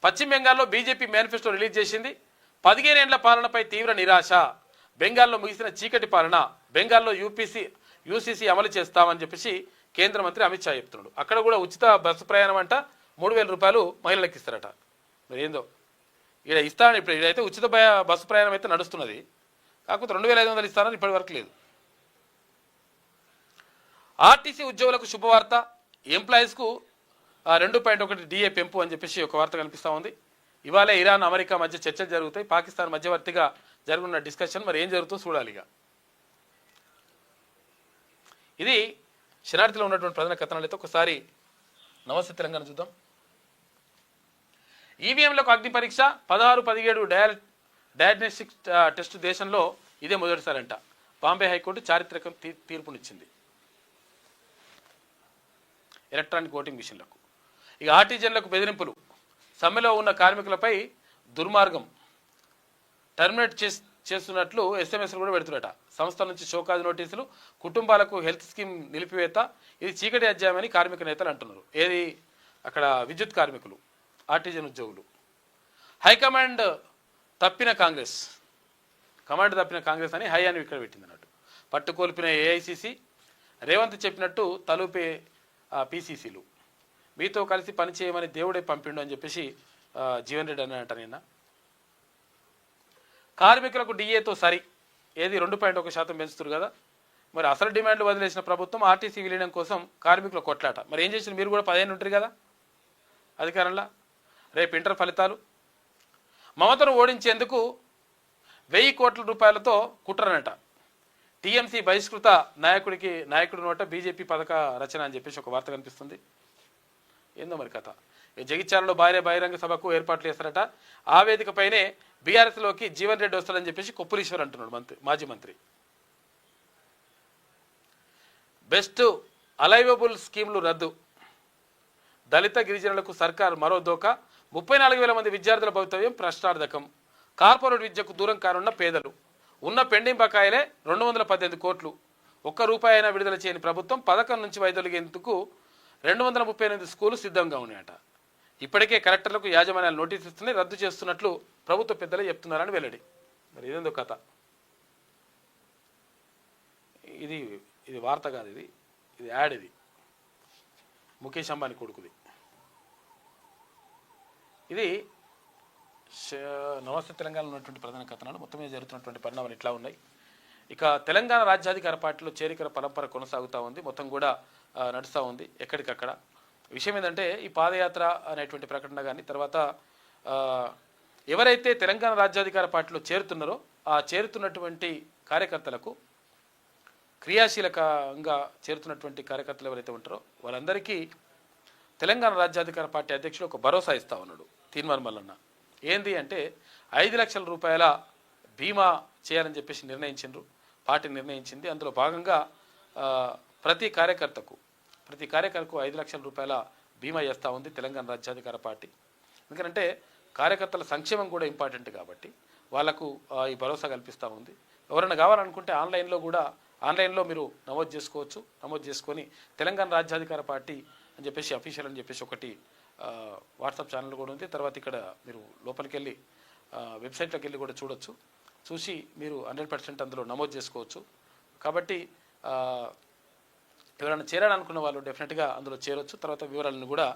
పశ్చిమ బెంగాల్లో బీజేపీ మేనిఫెస్టో రిలీజ్ చేసింది. 15 ఏళ్ల పాలనపై తీవ్ర నిరాశ. బెంగాల్లో ముగిసిన చీకటి పాలన. బెంగాల్లో యూసీసీ అమలు చేస్తామని చెప్పేసి కేంద్ర మంత్రి అమిత్ షా చెప్తున్నాడు. అక్కడ కూడా ఉచిత బస్సు ప్రయాణం అంట 3,000 రూపాయలు మహిళలకు ఇస్తారట. మరి ఏందో ఇక్కడ ఇస్తానని, ఇప్పుడు ఇదైతే ఉచిత బస్సు ప్రయాణం అయితే నడుస్తున్నది, కాకపోతే 2,500 ఇస్తారని ఇప్పటి వరకు లేదు. ఆర్టీసీ ఉద్యోగులకు శుభవార్త. ఎంప్లాయీస్కు 2.1 DA పెంపు అని చెప్పేసి ఒక వార్త కనిపిస్తూ ఉంది. ఇవాళ ఇరాన్ అమెరికా మధ్య చర్చలు జరుగుతాయి. పాకిస్తాన్ మధ్యవర్తిగా జరుగుతున్న డిస్కషన్ మరి ఏం జరుగుతుందో చూడాలి. ఇక ఇది శనార్థిలో ఉన్నటువంటి ప్రధాన కథనాలు. అయితే ఒకసారి నమస్తే తెలంగాణ చూద్దాం. ఈవీఎంలకు అగ్ని పరీక్ష 16-17 డయాగ్నోస్టిక్ టెస్ట్ దేశంలో ఇదే మొదటిసారంట. బాంబే హైకోర్టు చారిత్రక తీర్పునిచ్చింది ఎలక్ట్రానిక్ ఓటింగ్ మిషన్లకు. ఇక ఆర్టిజన్లకు బెదిరింపులు. సమ్మెలో ఉన్న కార్మికులపై దుర్మార్గం. టర్మినేట్ చేస్తున్నట్లు ఎస్ఎంఎస్లు కూడా పెడుతున్నట. సంస్థ నుంచి షోకాజ్ నోటీసులు. కుటుంబాలకు హెల్త్ స్కీమ్ నిలిపివేత. ఇది చీకటి అధ్యాయమని కార్మిక నేతలు అంటున్నారు. ఏది అక్కడ విద్యుత్ కార్మికులు, ఆర్టిజన్ ఉద్యోగులు. హైకమాండ్ తప్పిన కాంగ్రెస్, కమాండ్ తప్పిన కాంగ్రెస్ అని హై అని ఇక్కడ పెట్టింది అన్నట్టు. పట్టుకోల్పిన ఏఐసిసి. రేవంత్ చెప్పినట్టు తలుపే పిసిసిలు. మీతో కలిసి పనిచేయమని దేవుడే పంపిండు అని చెప్పేసి జీవన్ రెడ్డి అని అంట. నిన్న కార్మికులకు డిఏతో సరి. ఏది 2.1% పెంచుతారు కదా. మరి అసలు డిమాండ్లు వదిలేసిన ప్రభుత్వం ఆర్టీసీ విలీనం కోసం కార్మికుల కొట్లాట. మరి ఏం చేసిన? మీరు కూడా 15 ఉంటారు కదా అధికారంలో. రేపు ఇంటర్ ఫలితాలు. మమతను ఓడించేందుకు 1000 కోట్ల రూపాయలతో కుట్రనట. టీఎంసీ బహిష్కృత నాయకుడి నోట బీజేపీ పథక రచన అని చెప్పేసి ఒక వార్త కనిపిస్తుంది. ఏందో మరి కథ. జగిత్యాలలో బహిరంగ సభకు ఏర్పాట్లు చేస్తారట. ఆ వేదికపైనే బీఆర్ఎస్లోకి జీవన్ రెడ్డి వస్తాడని చెప్పేసి కొప్పులీశ్వర్ అంటున్నాడు మాజీ మంత్రి. బెస్ట్ అలైవబుల్ స్కీమ్లు రద్దు. దళిత గిరిజనులకు సర్కార్ మరో దోకా. 34,000 మంది విద్యార్థుల భవితవ్యం ప్రశ్నార్థకం. కార్పొరేట్ విద్యకు దూరం కానున్న పేదలు. ఉన్న పెండింగ్ బకాయిలే 218 కోట్లు. ఒక్క రూపాయి అయినా విడుదల చేయని ప్రభుత్వం పథకం నుంచి వైదొలిగేందుకు 238 స్కూలు సిద్ధంగా ఉన్నాయట. ఇప్పటికే కలెక్టర్లకు యాజమాన్యాలు నోటీసు ఇస్తున్నాయి. రద్దు చేస్తున్నట్లు ప్రభుత్వ పెద్దలే చెప్తున్నారని వెల్లడి. మరి ఇదేందో కథ. ఇది వార్త కాదు, ఇది యాడ్. ఇది ముఖేష్ అంబానీ కొడుకుది. ఇది నమస్తే తెలంగాణలో ఉన్నటువంటి ప్రధాన కథనాలు. మొత్తం మీద జరుగుతున్నటువంటి పరిణామాలు ఇట్లా ఉన్నాయి. ఇక తెలంగాణ రాజ్యాధికార పార్టీలో చేరికల పరంపర కొనసాగుతూ ఉంది. మొత్తం కూడా నడుస్తూ ఉంది ఎక్కడికక్కడ. విషయం ఏంటంటే ఈ పాదయాత్ర అనేటువంటి ప్రకటన కానీ, తర్వాత ఎవరైతే తెలంగాణ రాజ్యాధికార పార్టీలో చేరుతున్నారో ఆ చేరుతున్నటువంటి కార్యకర్తలకు, క్రియాశీలకంగా చేరుతున్నటువంటి కార్యకర్తలు ఎవరైతే ఉంటారో వాళ్ళందరికీ తెలంగాణ రాజ్యాధికార పార్టీ అధ్యక్షుడు ఒక భరోసా ఇస్తా ఉన్నాడు తీన్మార్ మల్లన్న. ఏంది అంటే 5 లక్షల రూపాయల బీమా చేయాలని చెప్పేసి నిర్ణయించిండ్రు. పార్టీ నిర్ణయించింది. అందులో భాగంగా ప్రతి కార్యకర్తకు 5 లక్షల రూపాయల బీమా చేస్తూ ఉంది తెలంగాణ రాజ్యాధికార పార్టీ. ఎందుకంటే కార్యకర్తల సంక్షేమం కూడా ఇంపార్టెంట్ కాబట్టి వాళ్లకు ఈ భరోసా కల్పిస్తూ ఉంది. ఎవరైనా కావాలనుకుంటే ఆన్లైన్లో మీరు నమోదు చేసుకోవచ్చు. నమోదు చేసుకొని తెలంగాణ రాజ్యాధికార పార్టీ అని చెప్పేసి అఫీషియల్ అని చెప్పేసి ఒకటి వాట్సాప్ ఛానల్ కూడా ఉంది. తర్వాత ఇక్కడ మీరు లోపలికి వెళ్ళి వెబ్సైట్లోకి వెళ్ళి కూడా చూడొచ్చు. చూసి మీరు 100% అందులో నమోదు చేసుకోవచ్చు. కాబట్టి ఎవరైనా చేరాలనుకున్న వాళ్ళు డెఫినెట్గా అందులో చేరొచ్చు. తర్వాత వివరాలను కూడా